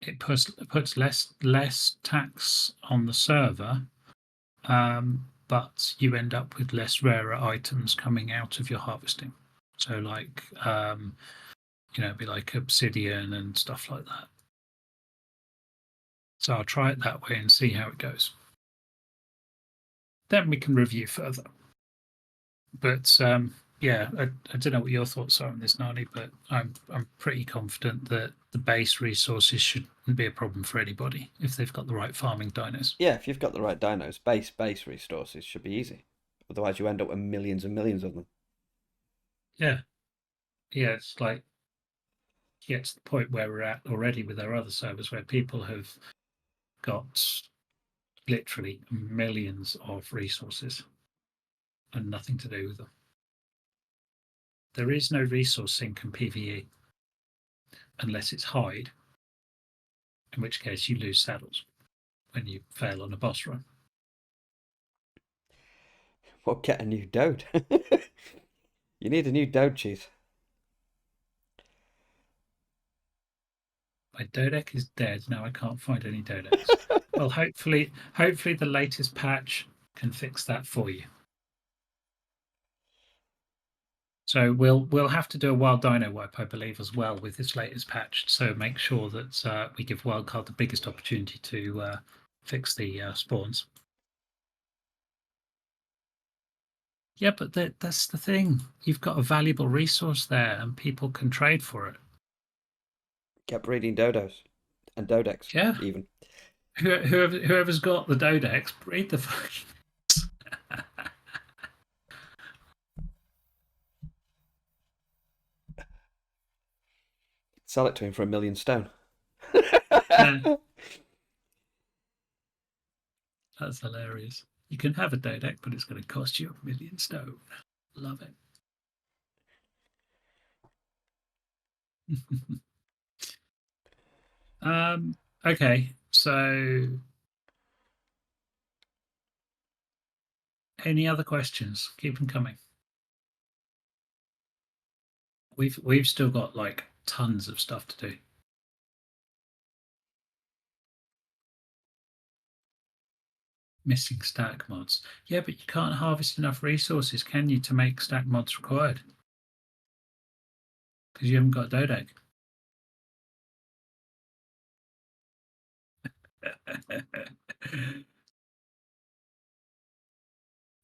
It puts less tax on the server, but you end up with less rarer items coming out of your harvesting. So, like it'd be like Obsidian and stuff like that. So I'll try it that way and see how it goes. Then we can review further. But yeah, I don't know what your thoughts are on this, Nani, but I'm pretty confident that the base resources shouldn't be a problem for anybody if they've got the right farming dinos. Yeah, if you've got the right dinos, base resources should be easy. Otherwise, you end up with millions and millions of them. Yeah, it's like get to the point where we're at already with our other servers, where people have got literally millions of resources and nothing to do with them. There is no resource sink in PvE unless it's hide, in which case you lose saddles when you fail on a boss run. Well, get a new dode. You need a new dode, cheese. My dodec is dead. Now I can't find any dodecs. Well, hopefully the latest patch can fix that for you. So we'll have to do a wild dino wipe, I believe, as well with this latest patch. So make sure that we give wildcard the biggest opportunity to fix the spawns. Yeah, but that's the thing. You've got a valuable resource there, and people can trade for it. Get breeding dodos and dodecs. Yeah, even. Whoever's got the dodecs, breed the fucking. Sell it to him for 1 million stone. That's hilarious. You can have a dodec, but it's going to cost you 1 million stone. Love it. Okay, so any other questions? Keep them coming. We've still got like tons of stuff to do. Missing stack mods. Yeah, but you can't harvest enough resources, can you, to make stack mods required? Because you haven't got a dodec.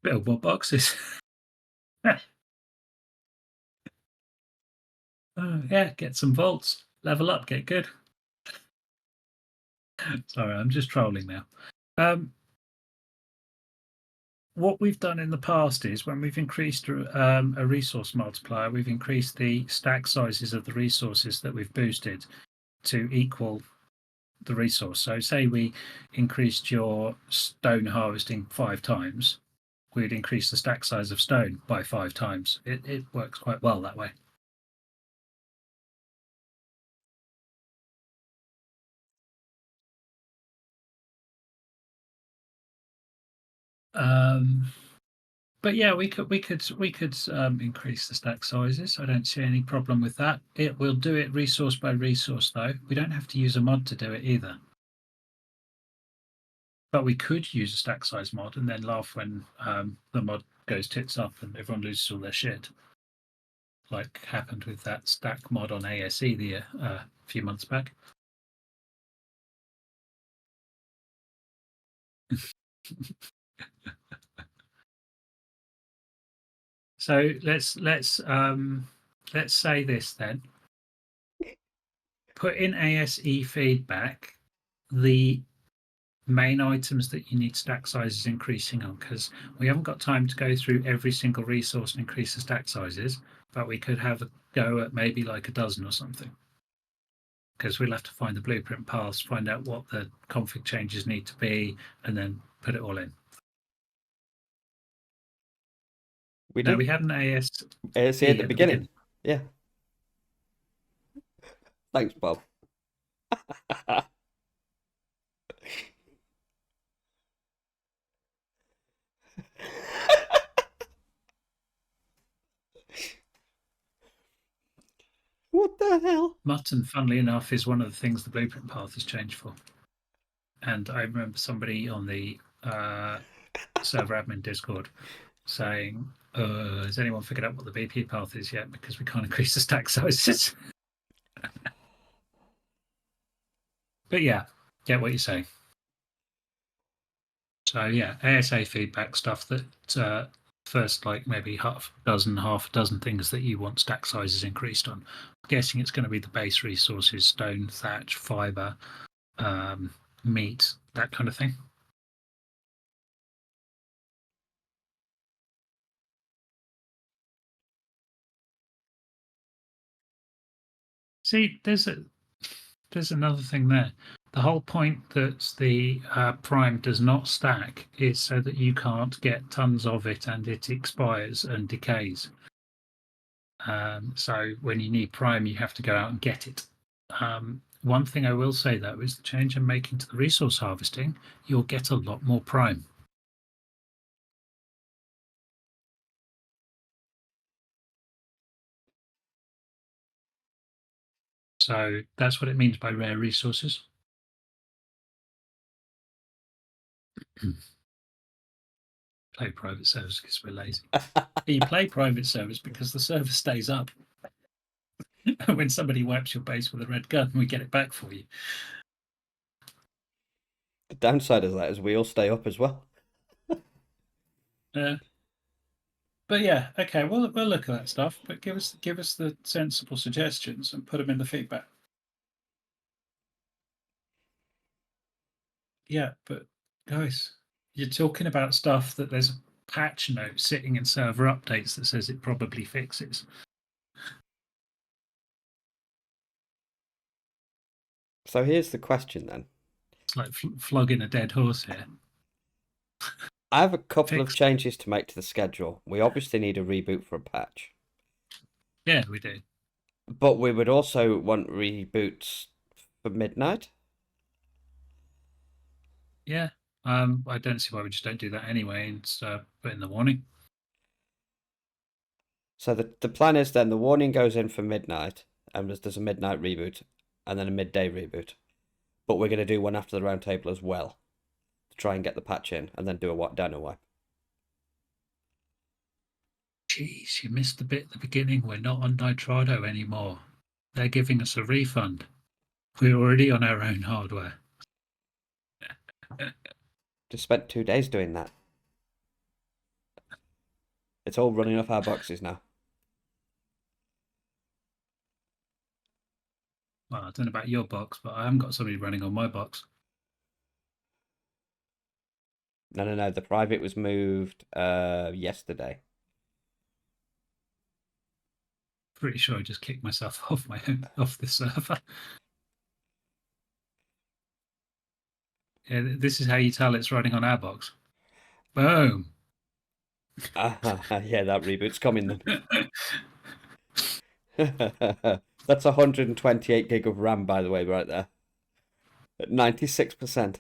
Build more boxes. Yeah, get some vaults, level up, get good. Sorry, I'm just trolling now. What we've done in the past is when we've increased a resource multiplier, we've increased the stack sizes of the resources that we've boosted to equal the resource. So say we increased your stone harvesting 5 times, we'd increase the stack size of stone by 5 times. It works quite well that way. But yeah, we could increase the stack sizes. I don't see any problem with that. It will do it resource by resource though. We don't have to use a mod to do it either. But we could use a stack size mod and then laugh when the mod goes tits up and everyone loses all their shit, like happened with that stack mod on ASE a few months back. So let's say this then. Put in ASE feedback the main items that you need stack sizes increasing on, because we haven't got time to go through every single resource and increase the stack sizes, but we could have a go at maybe like a dozen or something, because we'll have to find the blueprint paths, find out what the config changes need to be, and then put it all in. We had an ASE at the beginning. Yeah. Thanks, Bob. What the hell? Mutton, funnily enough, is one of the things the blueprint path has changed for. And I remember somebody on the server admin Discord saying, has anyone figured out what the BP path is yet? Because we can't increase the stack sizes. But yeah, get what you're saying. So yeah, ASA feedback stuff that first like maybe half a dozen things that you want stack sizes increased on. I'm guessing it's going to be the base resources, stone, thatch, fiber, meat, that kind of thing. See, there's another thing there. The whole point that the prime does not stack is so that you can't get tons of it and it expires and decays. So when you need prime, you have to go out and get it. One thing I will say though is the change I'm making to the resource harvesting, you'll get a lot more prime. So that's what it means by rare resources. Play private servers because we're lazy. You play private servers because the server stays up. When somebody wipes your base with a red gun, we get it back for you. The downside of that is we all stay up as well. But yeah, okay, we'll look at that stuff. But give us the sensible suggestions and put them in the feedback. Yeah, but guys, you're talking about stuff that there's a patch note sitting in server updates that says it probably fixes. So here's the question then. It's like flogging a dead horse here. I have a couple of changes to make to the schedule. We obviously need a reboot for a patch. Yeah, we do. But we would also want reboots for midnight. Yeah. I don't see why we just don't do that anyway and put in the warning. So the plan is then the warning goes in for midnight, and there's a midnight reboot, and then a midday reboot. But we're going to do one after the roundtable as well, to try and get the patch in, and then do a dino wipe. Jeez, you missed the bit at the beginning. We're not on Nitrado anymore. They're giving us a refund. We're already on our own hardware. Just spent 2 days doing that. It's all running off our boxes now. Well, I don't know about your box, but I haven't got somebody running on my box. No. The private was moved yesterday. Pretty sure I just kicked myself off the server. Yeah, this is how you tell it's running on our box. Boom. Yeah, that reboot's coming then. That's 128 gig of RAM, by the way, right there. At 96%.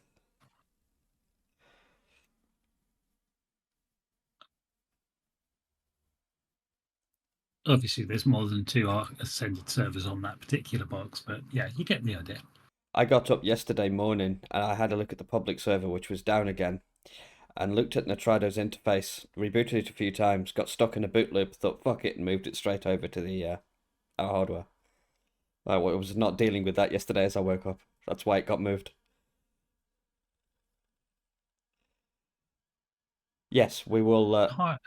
Obviously, there's more than 2 Ascended servers on that particular box, but yeah, you get the idea. I got up yesterday morning and I had a look at the public server, which was down again, and looked at Nitrado's interface, rebooted it a few times, got stuck in a boot loop, thought fuck it, and moved it straight over to the our hardware. I was not dealing with that yesterday as I woke up. That's why it got moved. Yes, we will. Well,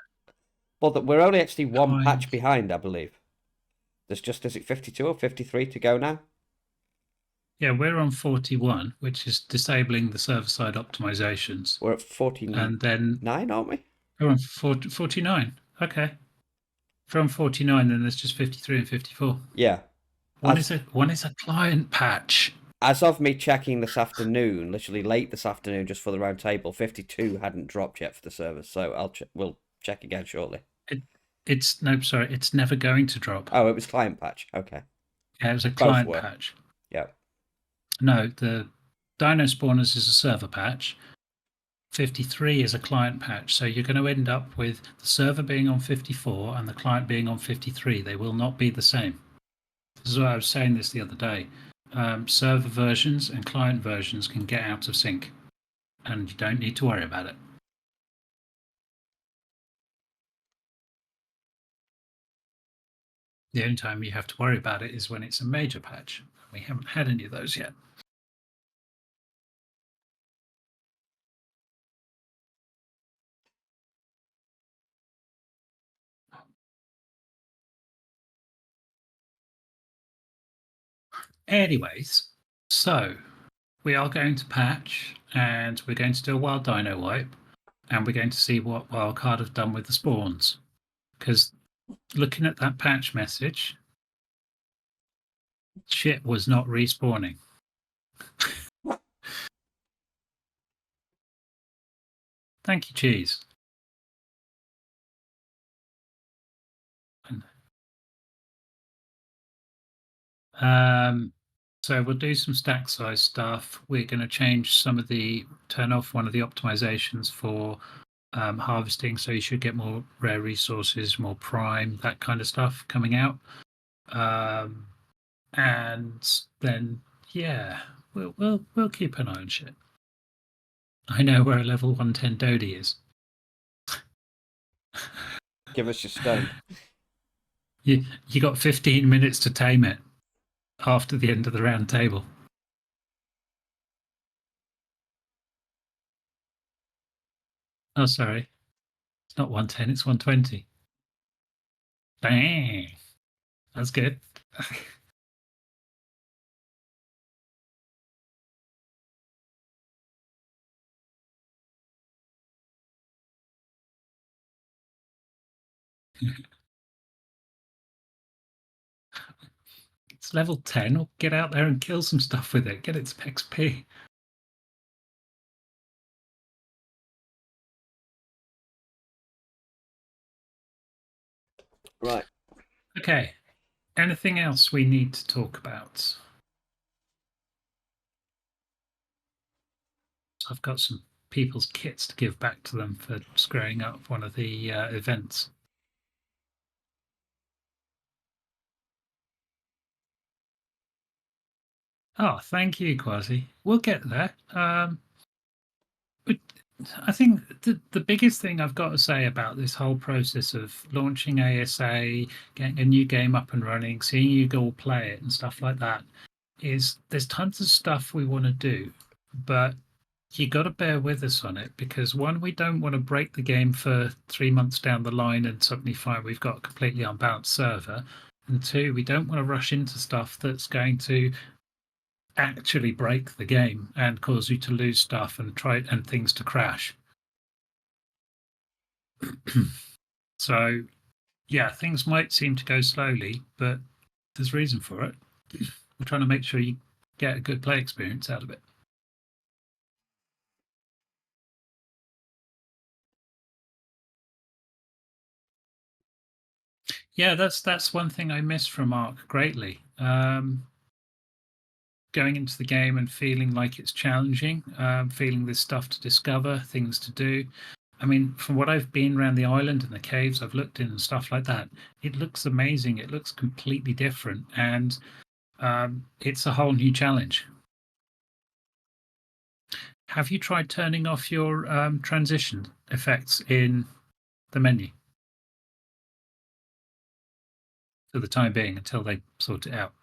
we're only actually one patch behind, I believe. Is it 52 or 53 to go now? Yeah, we're on 41, which is disabling the server-side optimizations. We're at 49, and then aren't we? We're on 49. Okay. From 49, then there's just 53 and 54. Yeah. One is a client patch. As of me checking this afternoon, literally late this afternoon, just for the round table, 52 hadn't dropped yet for the server. So we'll check again shortly. It's never going to drop. Oh, it was client patch. Okay. Yeah, it was a client patch. Yeah. No, the Dino Spawners is a server patch. 53 is a client patch. So you're going to end up with the server being on 54 and the client being on 53. They will not be the same. This is why I was saying this the other day. Server versions and client versions can get out of sync, and you don't need to worry about it. The only time you have to worry about it is when it's a major patch. We haven't had any of those yet. Anyways, so we are going to patch, and we're going to do a wild dino wipe, and we're going to see what Wildcard have done with the spawns. Because looking at that patch message, shit was not respawning. Thank you, Cheese. So we'll do some stack size stuff. We're going to turn off one of the optimizations for harvesting, so you should get more rare resources, more prime, that kind of stuff coming out. And then we'll keep an eye on shit. I know where a level 110 Dodie is. Give us your stone. You got 15 minutes to tame it after the end of the round table. Oh, sorry. It's not 110, it's 120. Bang! That's good. It's level 10. Or get out there and kill some stuff with it. Get it some XP. Right. Okay. Anything else we need to talk about? I've got some people's kits to give back to them for screwing up one of the events. Oh, thank you, Quasi. We'll get there. But I think the biggest thing I've got to say about this whole process of launching ASA, getting a new game up and running, seeing you go play it and stuff like that, is there's tons of stuff we want to do, but you got to bear with us on it, because one, we don't want to break the game for 3 months down the line and suddenly find we've got a completely unbalanced server, and two, we don't want to rush into stuff that's going to actually break the game and cause you to lose stuff and things to crash. So yeah, things might seem to go slowly, but there's reason for it. We're trying to make sure you get a good play experience out of it. Yeah, that's one thing I miss from Ark greatly. Going into the game and feeling like it's challenging, feeling there's stuff to discover, things to do. I mean, from what I've been around the island and the caves I've looked in and stuff like that, it looks amazing. It looks completely different, and it's a whole new challenge. Have you tried turning off your transition effects in the menu for the time being until they sort it out?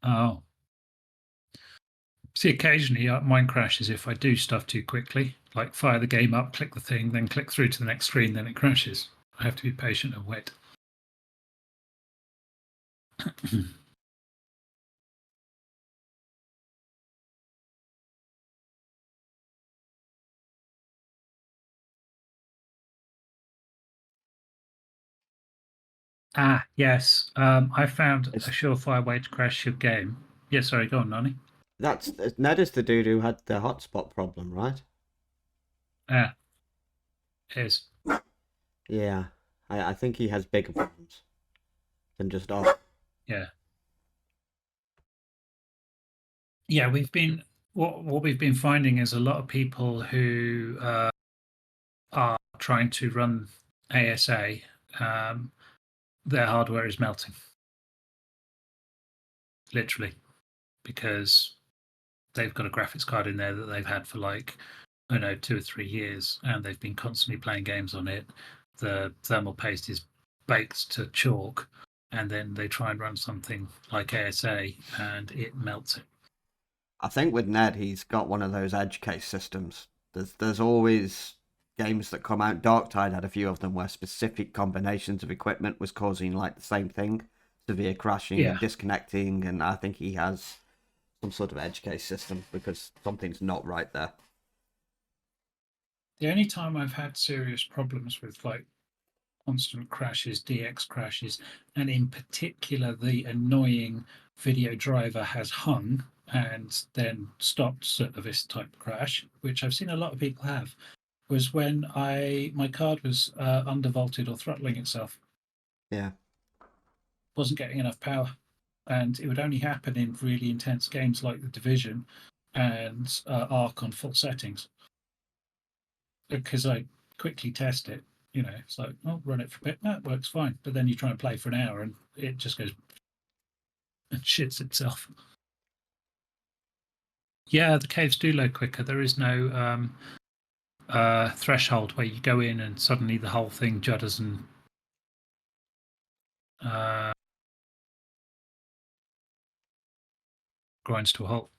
Oh. See, occasionally mine crashes if I do stuff too quickly, like fire the game up, click the thing, then click through to the next screen, then it crashes. I have to be patient and wait. Yes. I found a surefire way to crash your game. Yeah, sorry, go on, Nani. Ned is the dude who had the hotspot problem, right? It is. Yeah, I think he has bigger problems than just off. Yeah. Yeah, we've been what we've been finding is a lot of people who are trying to run ASA. Their hardware is melting, literally, because they've got a graphics card in there that they've had for like, I don't know, 2 or 3 years, and they've been constantly playing games on it. The thermal paste is baked to chalk, and then they try and run something like ASA, and it melts it. I think with Ned, he's got one of those edge case systems. There's always games that come out. Darktide had a few of them where specific combinations of equipment was causing like the same thing, severe crashing and disconnecting, and I think he has some sort of edge case system because something's not right there. The only time I've had serious problems with like constant crashes, DX crashes, and in particular the annoying video driver has hung and then stopped service type crash, which I've seen a lot of people have, was when my card was undervolted or throttling itself. Yeah. Wasn't getting enough power. And it would only happen in really intense games like The Division and Arc on full settings. Because I quickly test it. It's like, oh, run it for a bit. That works fine. But then you try and play for an hour and it just goes and shits itself. Yeah, the caves do load quicker. There is no threshold where you go in and suddenly the whole thing judders and grinds to a halt.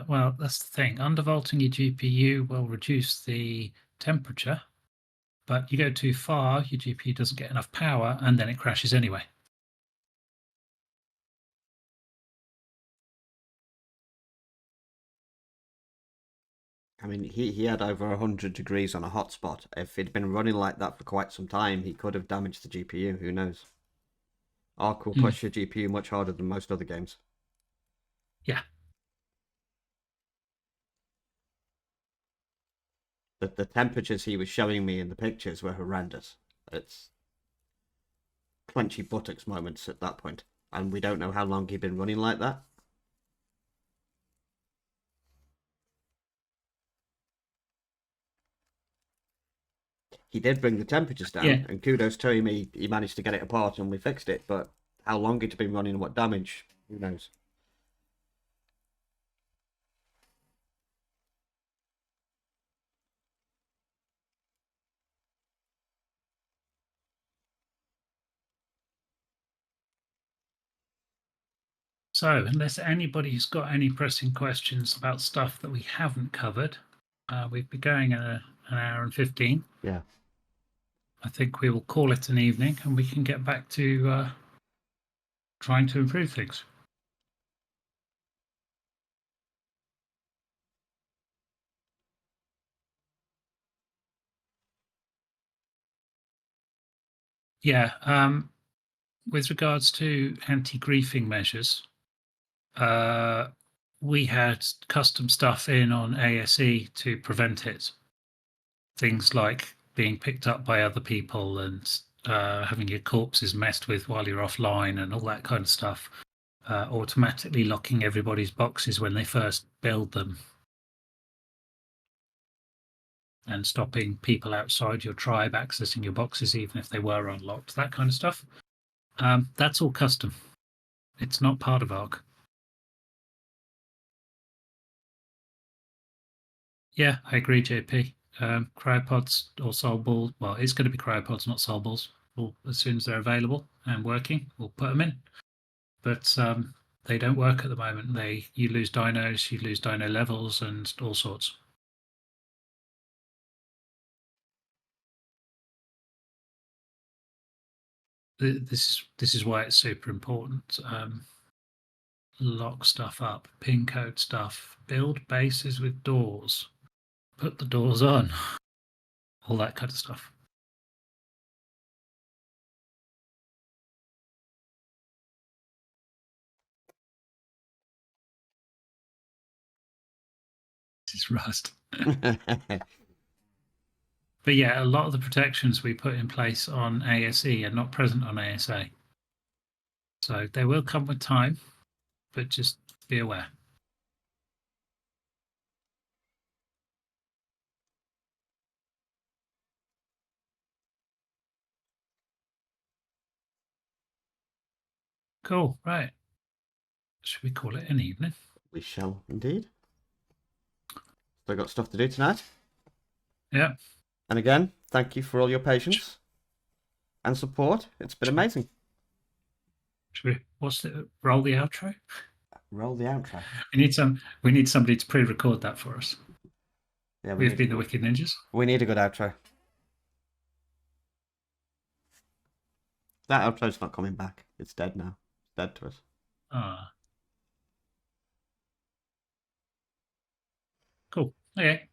Well, that's the thing. Undervolting your GPU will reduce the temperature, but you go too far, your GPU doesn't get enough power, and then it crashes anyway. I mean, he had over 100 degrees on a hotspot. If he'd been running like that for quite some time, he could have damaged the GPU. Who knows? Arc will push your GPU much harder than most other games. Yeah. The temperatures he was showing me in the pictures were horrendous. It's clenchy buttocks moments at that point, and we don't know how long he'd been running like that. He did bring the temperatures down, and kudos to him, he managed to get it apart and we fixed it, but how long it'd been running and what damage, who knows? So, unless anybody's got any pressing questions about stuff that we haven't covered, we've been going an hour and 15. Yeah. I think we will call it an evening and we can get back to trying to improve things. Yeah, with regards to anti-griefing measures, we had custom stuff in on ASE to prevent it. Things like being picked up by other people and having your corpses messed with while you're offline and all that kind of stuff. Automatically locking everybody's boxes when they first build them. And stopping people outside your tribe accessing your boxes even if they were unlocked. That kind of stuff. That's all custom. It's not part of ARC. Yeah, I agree, JP. Cryopods or soul balls. Well, it's going to be cryopods, not soul balls. As soon as they're available and working, we'll put them in. But they don't work at the moment. You lose dinos, you lose dino levels, and all sorts. This is why it's super important. Lock stuff up, pin code stuff, build bases with doors, put the doors on, all that kind of stuff. This is Rust. But yeah, a lot of the protections we put in place on ASE are not present on ASA. So they will come with time, but just be aware. Cool, right. Should we call it an evening? We shall indeed. Still got stuff to do tonight. Yeah. And again, thank you for all your patience and support. It's been amazing. Should we roll the outro? Roll the outro. We need somebody to pre-record that for us. Yeah, We've been the Wicked Ninjas. We need a good outro. That outro's not coming back. It's dead now. It's dead to us. Ah. Cool. Okay.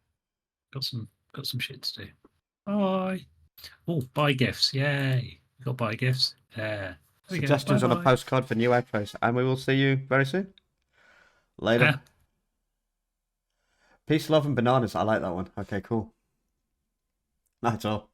Got some shit to do. Bye. Oh, buy gifts. Yay. We got buy gifts. Yeah. Suggestions on a postcard for new outros. And we will see you very soon. Later. Peace, love, and bananas. I like that one. Okay, cool. That's all.